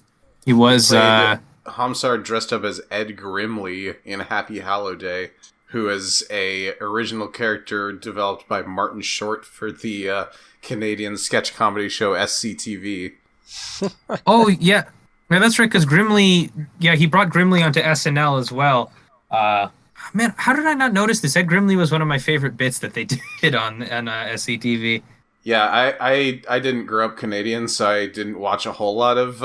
He was... Homsar dressed up as Ed Grimley in Happy Hallowday, who is a original character developed by Martin Short for the Canadian sketch comedy show SCTV. Oh, yeah. Yeah, that's right, because Grimley... Yeah, he brought Grimley onto SNL as well. Man, how did I not notice this? Ed Grimley was one of my favorite bits that they did on SCTV. Yeah, I didn't grow up Canadian, so I didn't watch a whole lot of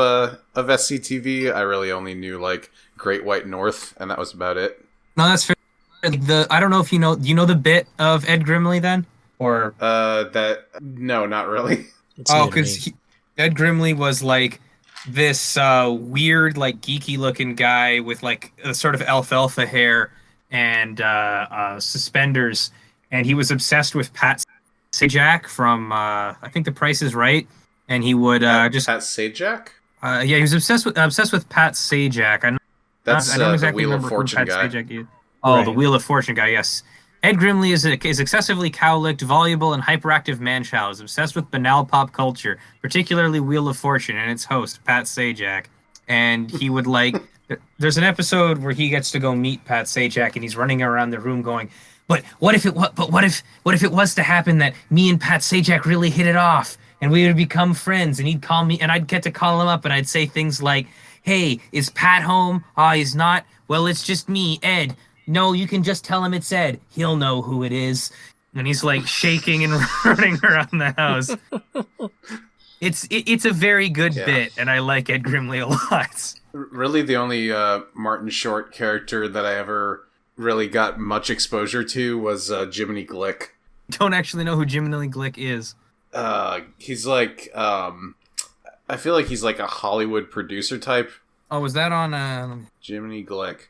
SCTV. I really only knew, like, Great White North, and that was about it. No, that's fair. I don't know if you know the bit of Ed Grimley then? Or... No, not really. Because Ed Grimley was, like... this weird, like, geeky-looking guy with, like, a sort of alfalfa hair and suspenders, and he was obsessed with Pat Sajak from, I think The Price is Right, and he would Pat Sajak? Yeah, he was obsessed with Pat Sajak. I don't exactly the Wheel of remember Fortune who Pat guy. Sajak is. Oh, Right. The Wheel of Fortune guy, yes. Ed Grimley is excessively cow-licked, voluble, and hyperactive man-child, is obsessed with banal pop culture, particularly Wheel of Fortune and its host, Pat Sajak. And he would, like... There's an episode where he gets to go meet Pat Sajak, and he's running around the room going, But what if it was to happen that me and Pat Sajak really hit it off, and we would become friends, and he'd call me, and I'd get to call him up, and I'd say things like, Hey, is Pat home? He's not? Well, it's just me, Ed. No, you can just tell him it's Ed. He'll know who it is. And he's like shaking and running around the house. It's a very good bit, and I like Ed Grimley a lot. Really, the only Martin Short character that I ever really got much exposure to was Jiminy Glick. Don't actually know who Jiminy Glick is. He's like, I feel like he's like a Hollywood producer type. Oh, was that on Jiminy Glick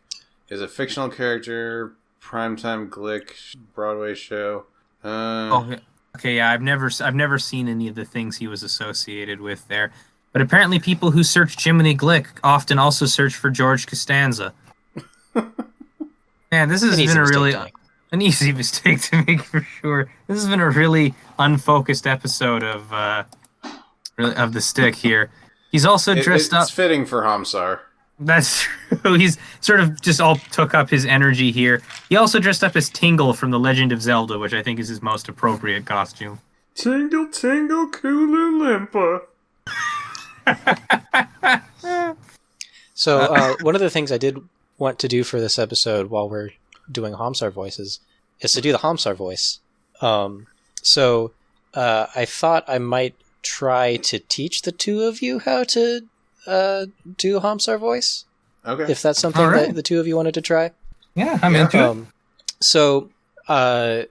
is a fictional character, primetime Glick Broadway show. Okay, yeah, I've never seen any of the things he was associated with there. But apparently people who search Jiminy Glick often also search for George Costanza. Man, this has been an easy mistake to make for sure. This has been a really unfocused episode of of the stick here. He's also dressed up. It's fitting for Homsar. That's true. He's sort of just all took up his energy here. He also dressed up as Tingle from The Legend of Zelda, which I think is his most appropriate costume. Tingle, tingle, Koola Loompa. So one of the things I did want to do for this episode while we're doing Homsar voices is to do the Homsar voice. So I thought I might try to teach the two of you how to do a Homsar voice. Okay. If that's something that the two of you wanted to try. Yeah, I'm into it. So the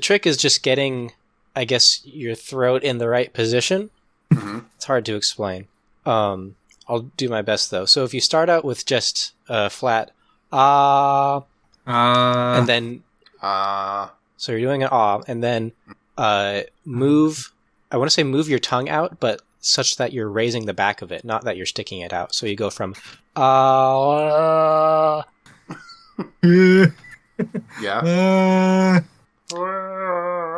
trick is just getting, I guess, your throat in the right position. Mm-hmm. It's hard to explain. I'll do my best, though. So if you start out with just flat and then so you're doing an and then move. I want to say move your tongue out, but such that you're raising the back of it, not that you're sticking it out. So you go from yeah.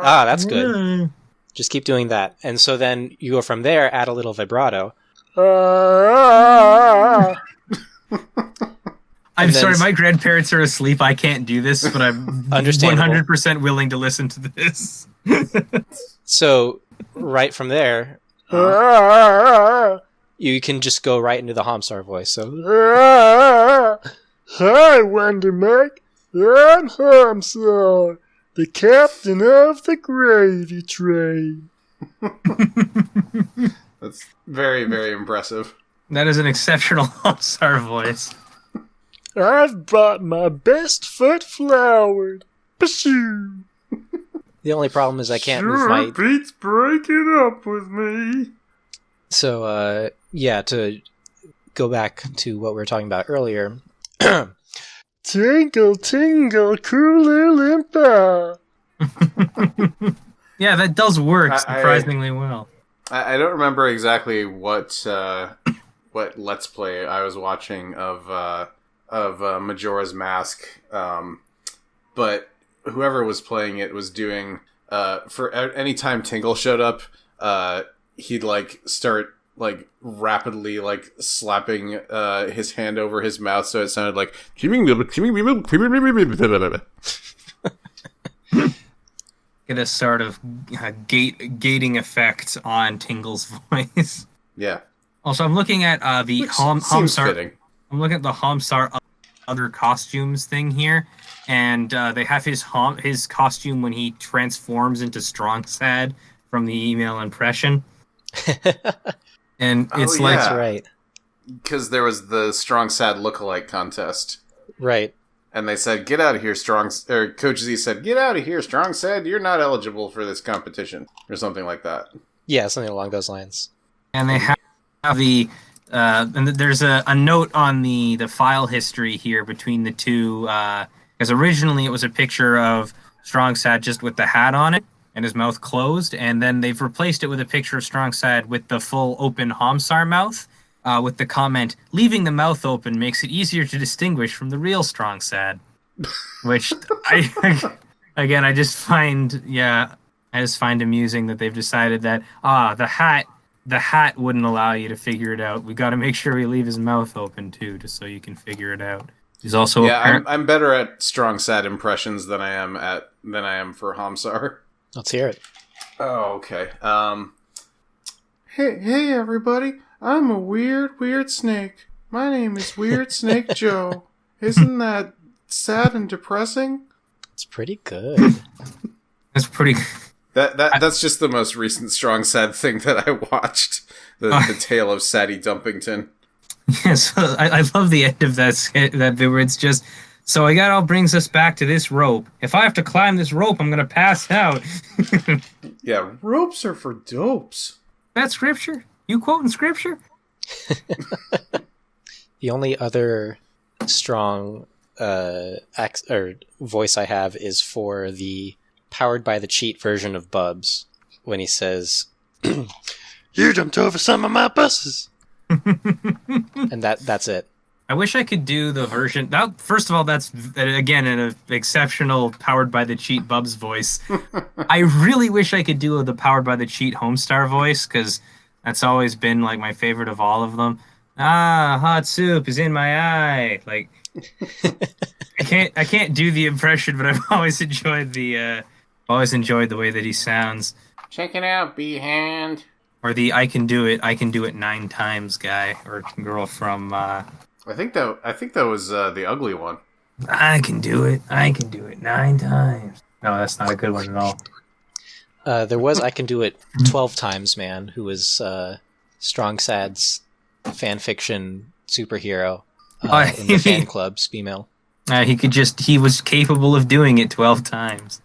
That's good. Just keep doing that. And so then you go from there, add a little vibrato. I'm sorry, my grandparents are asleep. I can't do this, but I'm 100% willing to listen to this. So, right from there, you can just go right into the Homsar voice. So, hi, Wonder Mike. I'm Homsar, the captain of the gravy train. That's very, very impressive. That is an exceptional Homsar voice. I've bought my best foot flowered. Pshoo. The only problem is I can't move my... Pete's breaking up with me. So, to go back to what we were talking about earlier. Tingle, tingle, Koola Loompa. Yeah, that does work surprisingly well. I don't remember exactly what Let's Play I was watching of Majora's Mask, but whoever was playing it was doing for any time Tingle showed up, he'd start rapidly slapping his hand over his mouth, so it sounded like get a sort of gating effect on Tingle's voice. Yeah. Also, I'm looking at the Homsar. I'm looking at the Homsar other costumes thing here, and they have his costume when he transforms into Strong Sad from the email impression. And it's That's right. Because there was the Strong Sad lookalike contest. Right. And they said, get out of here, Coach Z said, get out of here, Strong Sad, you're not eligible for this competition. Or something like that. Yeah, something along those lines. And they have the... and there's a note on the file history here between the two, because originally it was a picture of Strong Sad just with the hat on it and his mouth closed, and then they've replaced it with a picture of Strong Sad with the full open Homsar mouth, with the comment, leaving the mouth open makes it easier to distinguish from the real Strong Sad. Which, I just find amusing that they've decided that, the hat wouldn't allow you to figure it out. We got to make sure we leave his mouth open too, just so you can figure it out. He's also I'm better at Strong Sad impressions than I am for Homsar. Let's hear it. Oh, okay. Hey, everybody! I'm a weird snake. My name is Weird Snake Joe. Isn't that sad and depressing? It's pretty good. That's pretty. That's just the most recent Strong Sad thing that I watched. The Tale of Sadie Dumpington. Yeah, so I love the end of that bit where it's just, so that all brings us back to this rope. If I have to climb this rope, I'm going to pass out. Yeah, ropes are for dopes. That's scripture? You quoting scripture? The only other strong voice I have is for the Powered by the Cheat version of Bubs, when he says, You jumped over some of my buses. And that's it. I wish I could do the version. First of all, that's, again, an exceptional Powered by the Cheat Bubs voice. I really wish I could do the Powered by the Cheat Homestar voice, because That's always been like my favorite of all of them. Ah, hot soup is in my eye. Like I can't do the impression, but I've always enjoyed the way that he sounds. Check it out, B-hand. Or the I can do it 9 times guy or girl from I think that was the ugly one. I can do it 9 times. No, that's not a good one at all. There was I Can Do It 12 Times Man, who was Strong Sad's fan fiction superhero in the fan clubs, female. He was capable of doing it 12 times.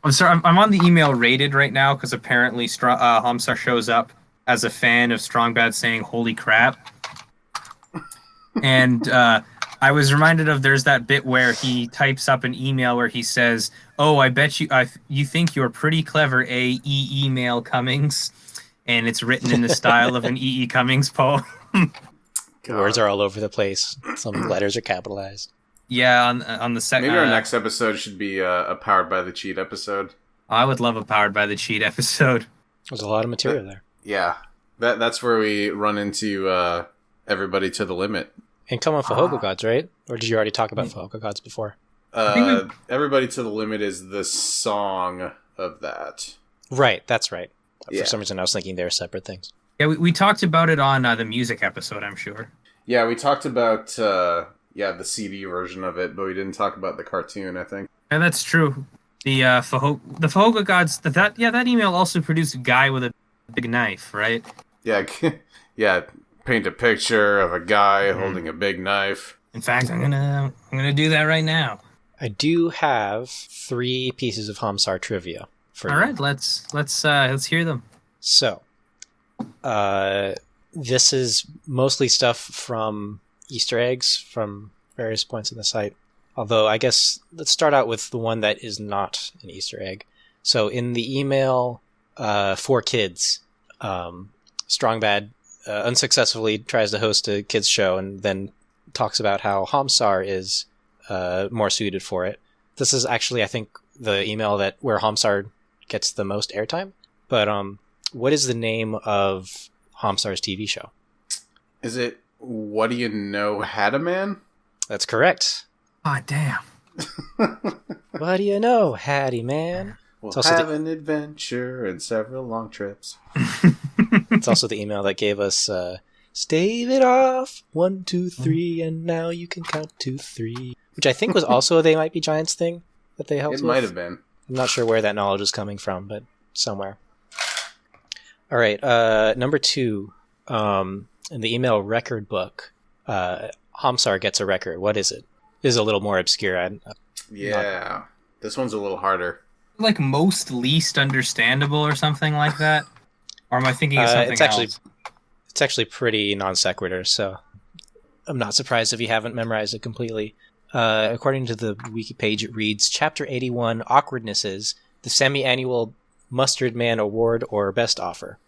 I'm sorry, I'm on the email rated right now because apparently Homsar shows up as a fan of Strong Bad saying "Holy crap," and I was reminded of there's that bit where he types up an email where he says, "Oh, I bet you think you're pretty clever, email Cummings," and it's written in the style of an Cummings poem. Words are all over the place. Some letters are capitalized. Yeah, on the second. Maybe our next episode should be a Powered by the Cheat episode. I would love a Powered by the Cheat episode. There's a lot of material there. Yeah, that's where we run into Everybody to the Limit. And come on, Fahoga Gods, right? Or did you already talk about Fahoga Gods before? Everybody to the Limit is the song of that. Right, that's right. Yeah. For some reason, I was thinking they were separate things. Yeah, we talked about it on the music episode, I'm sure. Yeah, we talked about the CD version of it, but we didn't talk about the cartoon, I think. Yeah, that's true. The Fahoga Gods, that email also produced a guy with a big knife, right? Yeah, yeah. Paint a picture of a guy holding a big knife. In fact, I'm gonna do that right now. I do have 3 pieces of Homsar trivia for All you. right, let's hear them. So, this is mostly stuff from Easter eggs from various points in the site. Although, I guess, let's start out with the one that is not an Easter egg. So, in the email for kids, Strong Bad unsuccessfully tries to host a kids show and then talks about how Homsar is more suited for it. This is actually, I think, the email where Homsar gets the most airtime. But what is the name of Homsar's TV show? Is it What Do You Know, Had-A-Man? That's correct. Ah, damn. What do you know, Hattie Man? We'll have an adventure and several long trips. It's also the email that gave us stave it off 1, 2, 3, and now you can count to 3, which I think was also a They Might Be Giants thing that they helped with. It might have been. I'm not sure where that knowledge is coming from, but somewhere. All right, number 2, in the email record book, Homsar gets a record. What is it? This is a little more obscure. This one's a little harder. Like most least understandable or something like that? Or am I thinking of something else? It's actually pretty non sequitur, so I'm not surprised if you haven't memorized it completely. According to the wiki page, it reads, Chapter 81, Awkwardnesses, the Semi-Annual Mustard Man Award or Best Offer.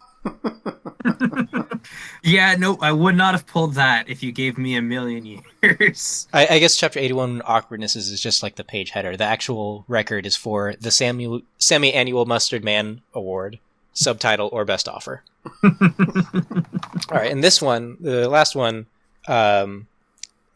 Yeah, no, I would not have pulled that if you gave me a million years. I guess Chapter 81, Awkwardnesses, is just like the page header. The actual record is for the Semi-Annual Mustard Man Award, subtitle, or Best Offer. All right, and this one, the last one,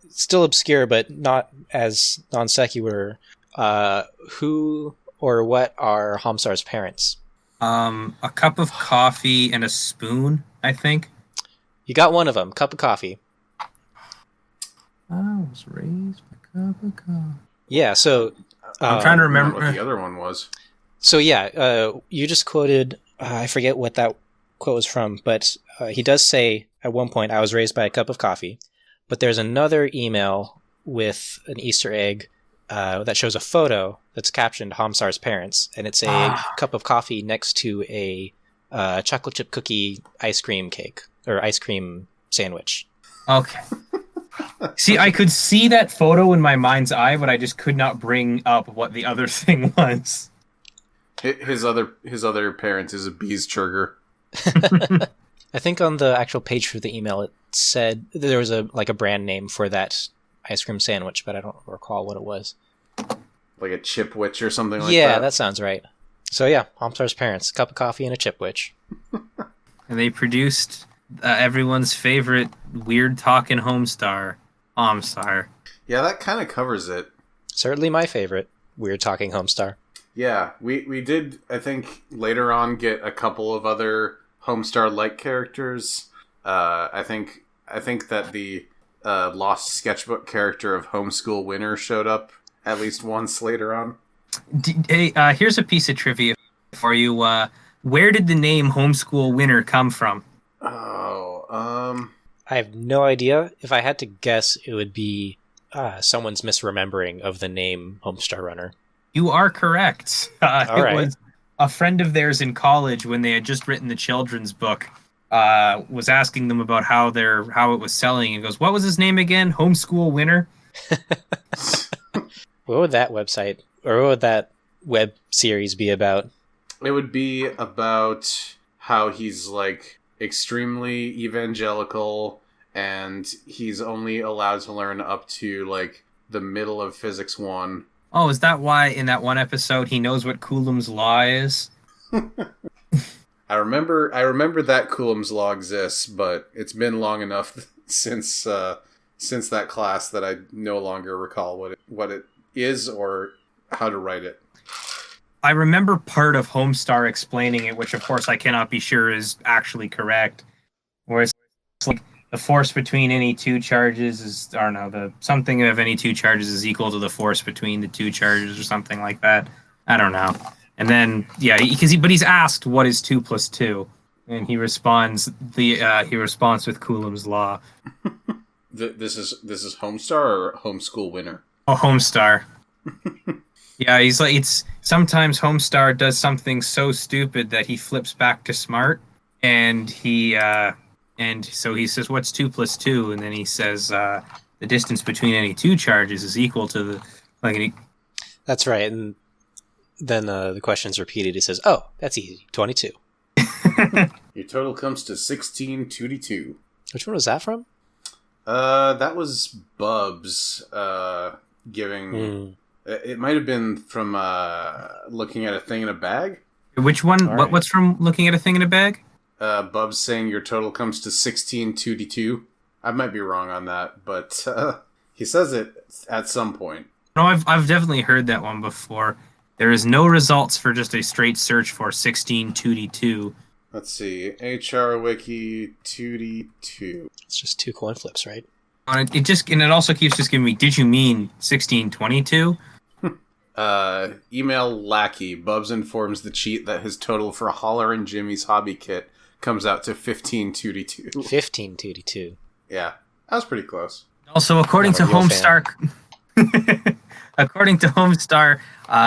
still obscure, but not as non sequitur. Who or what are Homsar's parents? A cup of coffee and a spoon, I think. You got one of them. Cup of coffee. I was raised by a cup of coffee. Yeah, so I'm trying to remember what the other one was. So yeah, you just quoted. I forget what that quote was from, but he does say at one point, "I was raised by a cup of coffee." But there's another email with an Easter egg that shows a photo that's captioned Homsar's parents, and it's a cup of coffee next to a chocolate chip cookie ice cream cake or ice cream sandwich. Okay. See, I could see that photo in my mind's eye, but I just could not bring up what the other thing was. His other parent is a bees churger. I think on the actual page for the email it said there was a brand name for that ice cream sandwich, but I don't recall what it was. Like a chipwich or something like that? Yeah, that sounds right. So yeah, Homsar's parents, cup of coffee and a chipwich. and they produced everyone's favorite weird talking Homestar, Homsar. Yeah, that kind of covers it. Certainly my favorite weird talking Homestar. Yeah, we did, I think, later on get a couple of other Homestar-like characters. I think that the lost sketchbook character of Homeschool Winner showed up at least once later on. Hey, here's a piece of trivia for you. Where did the name Homeschool Winner come from? Oh, I have no idea. If I had to guess, it would be someone's misremembering of the name Homestar Runner. You are correct. Was a friend of theirs in college when they had just written the children's book. Was asking them about how it was selling, and goes, "What was his name again? Homeschool Winner." What would that website or what would that web series be about? it would be about how he's like extremely evangelical and he's only allowed to learn up to like the middle of physics 1. Oh, is that why in that one episode he knows what Coulomb's law is? I remember that Coulomb's law exists, but it's been long enough since that class that I no longer recall what it is or how to write it. I remember part of Homestar explaining it, which of course I cannot be sure is actually correct. Whereas like the force between any two charges is, I don't know, the something of any two charges is equal to the force between the two charges or something like that. I don't know. And then yeah, but he's asked what is 2 + 2, and he responds with Coulomb's law. This is Homestar or Homeschool Winner? Oh, Homestar. Yeah, he's like, it's sometimes Homestar does something so stupid that he flips back to smart, and so he says, "What's 2 + 2?" And then he says, "The distance between any two charges is equal to the like." That's right, and then the question's repeated. He says, "Oh, that's easy, 22." Your total comes to 16 2d2. Which one was that from? That was Bubs giving. It might have been from looking at a thing in a bag. Which one? Right. What's from looking at a thing in a bag? Bubs saying your total comes to 16 2d2. I might be wrong on that, but he says it at some point. No, I've definitely heard that one before. There is no results for just a straight search for 16 2d2. Let's see. HR Wiki 2d2. It's just 2 coin flips, right? It also keeps just giving me, did you mean 1622? Email Lackey. Bubs informs the cheat that his total for Holler and Jimmy's hobby kit comes out to 15 2d2. 15 2d2. Yeah, that was pretty close. Also, according to Homestar,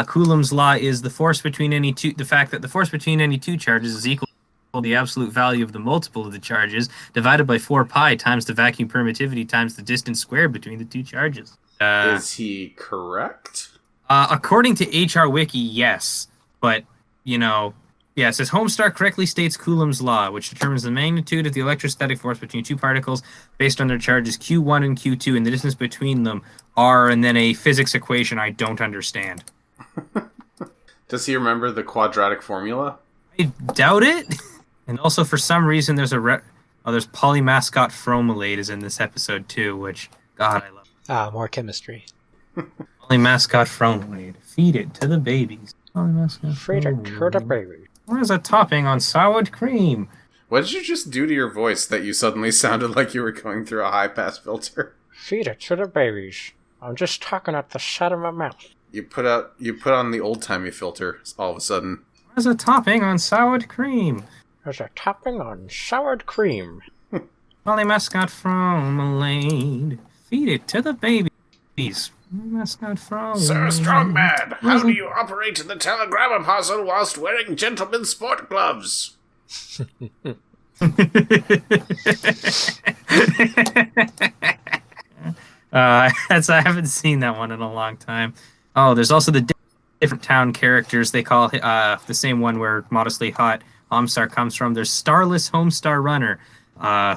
Coulomb's law is the force between any two. The fact that the force between any two charges is equal to the absolute value of the multiple of the charges divided by 4 pi times the vacuum permittivity times the distance squared between the two charges. Is he correct? According to HR Wiki, yes. But, it says Homestar correctly states Coulomb's law, which determines the magnitude of the electrostatic force between two particles based on their charges Q1 and Q2, and the distance between them are, and then a physics equation I don't understand. Does he remember the quadratic formula? I doubt it. And also, for some reason, there's there's polymascot fromalate is in this episode too, which, God, I love. More chemistry. Polymascot fromalate. Feed it to the babies. Polymascot fromalate. Where's a topping on soured cream? What did you just do to your voice that you suddenly sounded like you were going through a high-pass filter? Feed it to the babies. I'm just talking at the side of my mouth. You put on the old-timey filter all of a sudden. Where's a topping on soured cream? There's a topping on soured cream. Polymascot fromalate. Feed it to the babies. Polymascot fromalate. Sir Strongman, how do you operate the telegram parcel whilst wearing gentlemen's sport gloves? I haven't seen that one in a long time. Oh, there's also the different town characters. They call the same one where Modestly Hot Homstar comes from. There's Starless Homestar Runner,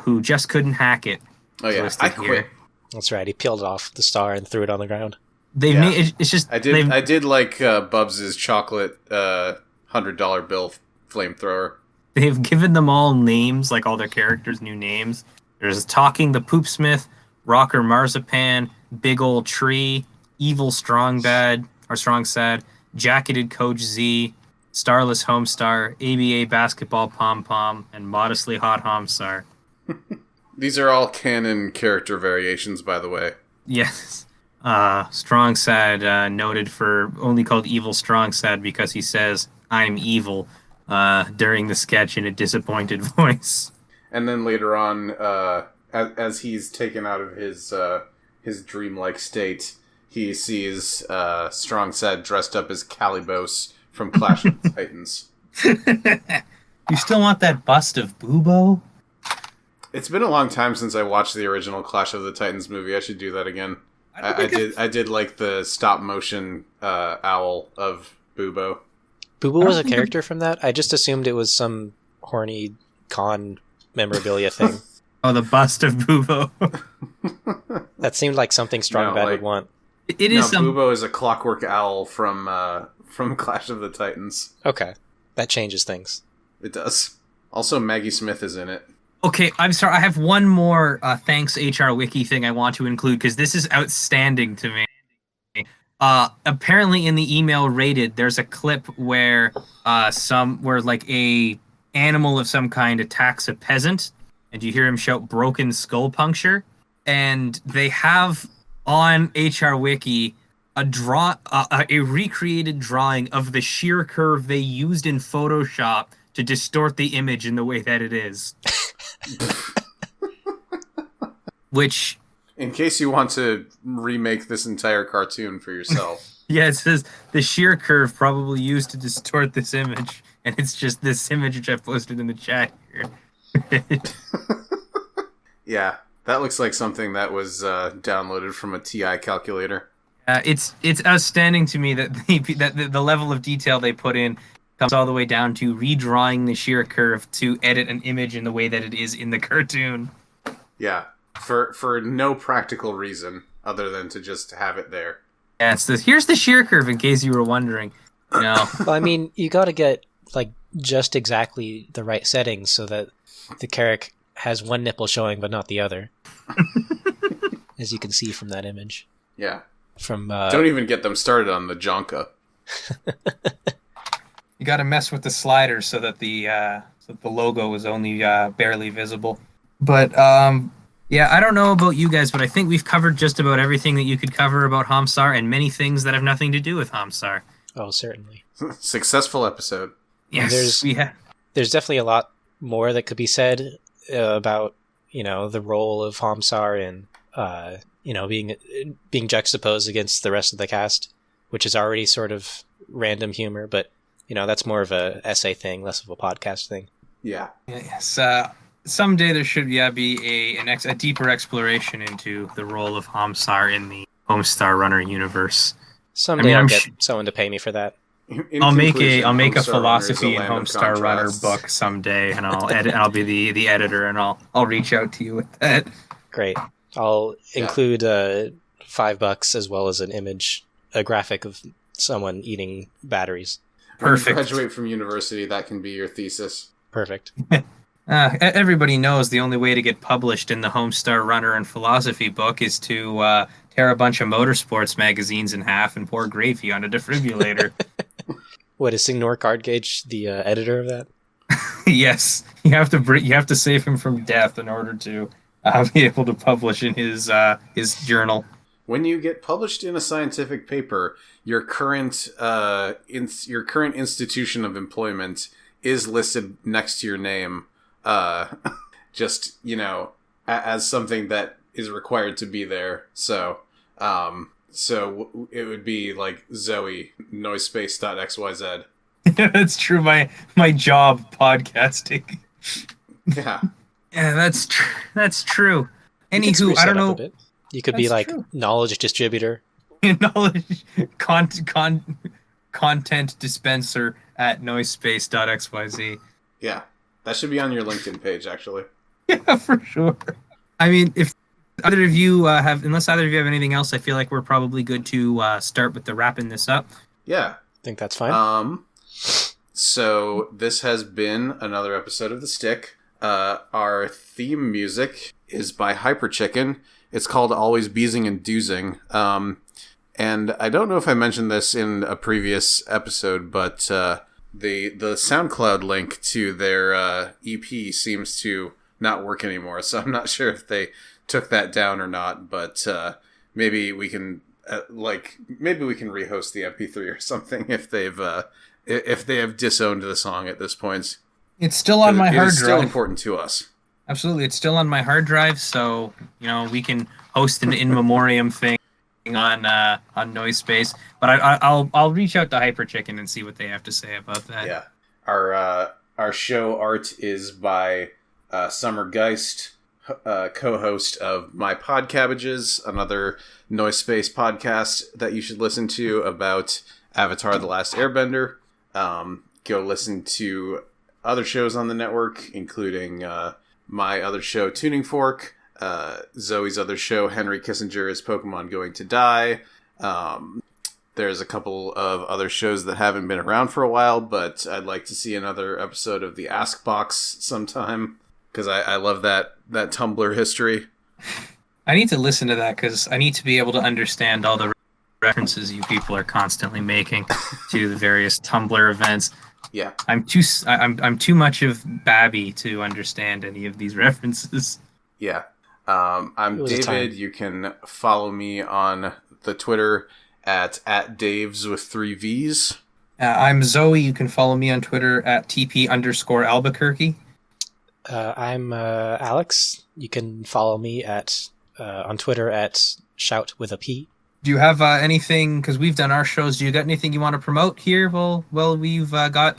who just couldn't hack it. Oh yeah, I quit. That's right. He peeled off the star and threw it on the ground. It's just I did like Bubs's chocolate $100 bill flamethrower. they've given them all names, like all their characters new names. There's Talking the Poopsmith, Rocker Marzipan, Big Ol' Tree, Evil Strong Bad or Strong Sad, Jacketed Coach Z, Starless Homestar, ABA Basketball Pom Pom, and Modestly Hot Homsar. These are all canon character variations, by the way. Yes. Strong Sad, noted for only called Evil Strong Sad because he says, "I'm evil," during the sketch in a disappointed voice. And then later on, as he's taken out of his dreamlike state, he sees Strong Sad dressed up as Calibos from Clash of the Titans. You still want that bust of Boobo? It's been a long time since I watched the original Clash of the Titans movie. I should do that again. I did like the stop motion owl of Boobo. Boobo was a character from that? I just assumed it was some horny con memorabilia thing. Oh, the bust of Boobo. That seemed like something Strong Bad would want. It is Boobo is a clockwork owl from Clash of the Titans. Okay. That changes things. It does. Also, Maggie Smith is in it. Okay, I'm sorry. I have one more thanks HR Wiki thing I want to include because this is outstanding to me. Apparently in the email rated, there's a clip where like a animal of some kind attacks a peasant, and you hear him shout "broken skull puncture," and they have on HR Wiki a recreated drawing of the shear curve they used in Photoshop to distort the image in the way that it is. Which, in case you want to remake this entire cartoon for yourself. Yeah, it says the shear curve probably used to distort this image, and it's just this image which I've posted in the chat here. Yeah, that looks like something that was downloaded from a TI calculator. It's outstanding to me that the level of detail they put in comes all the way down to redrawing the shear curve to edit an image in the way that it is in the cartoon. Yeah, for no practical reason other than to just have it there. Yeah, here's the shear curve in case you were wondering. No. Well, I mean, you got to get like just exactly the right settings so that the Carrick has one nipple showing but not the other. As you can see from that image. Yeah. From don't even get them started on the Jonka. You got to mess with the sliders so that the logo is only barely visible. But yeah, I don't know about you guys, but I think we've covered just about everything that you could cover about Homsar and many things that have nothing to do with Homsar. Oh, certainly. Successful episode. Yes, there's definitely a lot more that could be said about, the role of Homsar and being juxtaposed against the rest of the cast, which is already sort of random humor, but that's more of a essay thing, less of a podcast thing. Yeah. Yes. Someday there should be a deeper exploration into the role of Homsar in the Homestar Runner universe. Someday I'll get someone to pay me for that. I'll make a philosophy and Homestar Runner book someday, and I'll be the editor, and I'll reach out to you with that. Great. I'll include $5 as well as a graphic of someone eating batteries. Perfect. When you graduate from university, that can be your thesis. Perfect. Everybody knows the only way to get published in the Homestar Runner and Philosophy book is to tear a bunch of motorsports magazines in half and pour gravy on a defibrillator. What, is Signor Cardgage the editor of that? Yes, you have to save him from death in order to be able to publish in his journal. When you get published in a scientific paper, your current institution of employment is listed next to your name, just as something that is required to be there. So it would be like Zoey, noisespace.xyz. Yeah, that's true. My job podcasting. Yeah. Yeah, that's true. Anywho, I don't know. You could be like true. Knowledge distributor. Knowledge content dispenser at noisespace.xyz. Yeah. That should be on your LinkedIn page, actually. Yeah, for sure. I mean, if either of you unless either of you have anything else, I feel like we're probably good to start with the wrapping this up. Yeah. I think that's fine. So this has been another episode of The Stick. Our theme music is by Hyper Chicken. It's called Always Beezing and Doozing. And I don't know if I mentioned this in a previous episode, but the SoundCloud link to their EP seems to not work anymore. So I'm not sure if they took that down or not, but maybe we can rehost the MP3 or something if they have disowned the song at this point. It's still on my hard drive. It's still important to us. Absolutely, it's still on my hard drive, so we can host an in memoriam thing on Noise Space. But I'll reach out to Hyper Chicken and see what they have to say about that. Yeah, our show art is by Summer Geist, co-host of My Pod Cabbages, another Noise Space podcast that you should listen to about Avatar: The Last Airbender. Go listen to other shows on the network, including my other show, Tuning Fork, Zoe's other show, Henry Kissinger is Pokemon Going to Die. There's a couple of other shows that haven't been around for a while, but I'd like to see another episode of the Ask Box sometime, because I love that Tumblr history. I need to listen to that, because I need to be able to understand all the references you people are constantly making to the various Tumblr events. Yeah, I'm too much of Babby to understand any of these references. Yeah, I'm David. You can follow me on the Twitter at Daves with 3 V's. I'm Zoe. You can follow me on Twitter at TP_Albuquerque. I'm Alex. You can follow me on Twitter at Shout with a P. Do you have anything, because we've done our shows, do you got anything you want to promote here? Well, we've got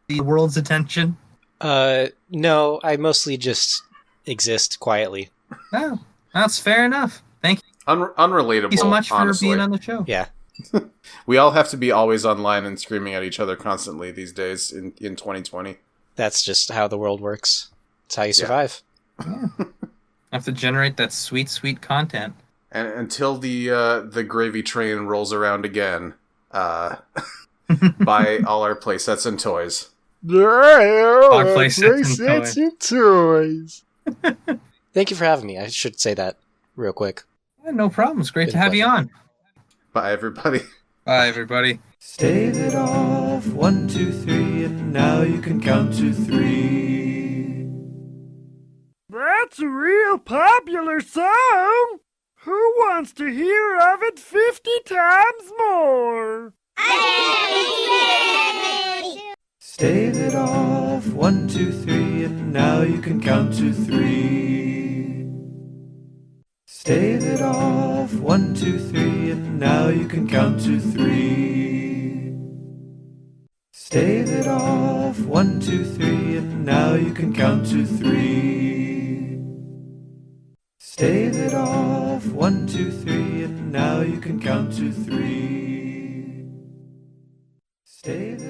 the world's attention. No, I mostly just exist quietly. Oh, that's fair enough. Thank you. Unrelatable, Thank you so much honestly. for being on the show. Yeah. We all have to be always online and screaming at each other constantly these days in 2020. That's just how the world works. It's how you survive. Yeah. Have to generate that sweet, sweet content. And until the gravy train rolls around again, buy all our play sets and toys. Our play sets and toys. Thank you for having me. I should say that real quick. Yeah, no problem. It's great to have you on. Bye, everybody. Bye, everybody. Stave it off, 1, 2, 3, and now you can count to 3. That's a real popular song. Who wants to hear of it 50 times more? Stave it off, 1, 2, 3, and now you can count to 3. Stave it off, 1, 2, 3, and now you can count to 3. Stave it off, 1, 2, 3, and now you can count to 3. Stave it off, 1, 2, 3, and now you can count to 3. Stave it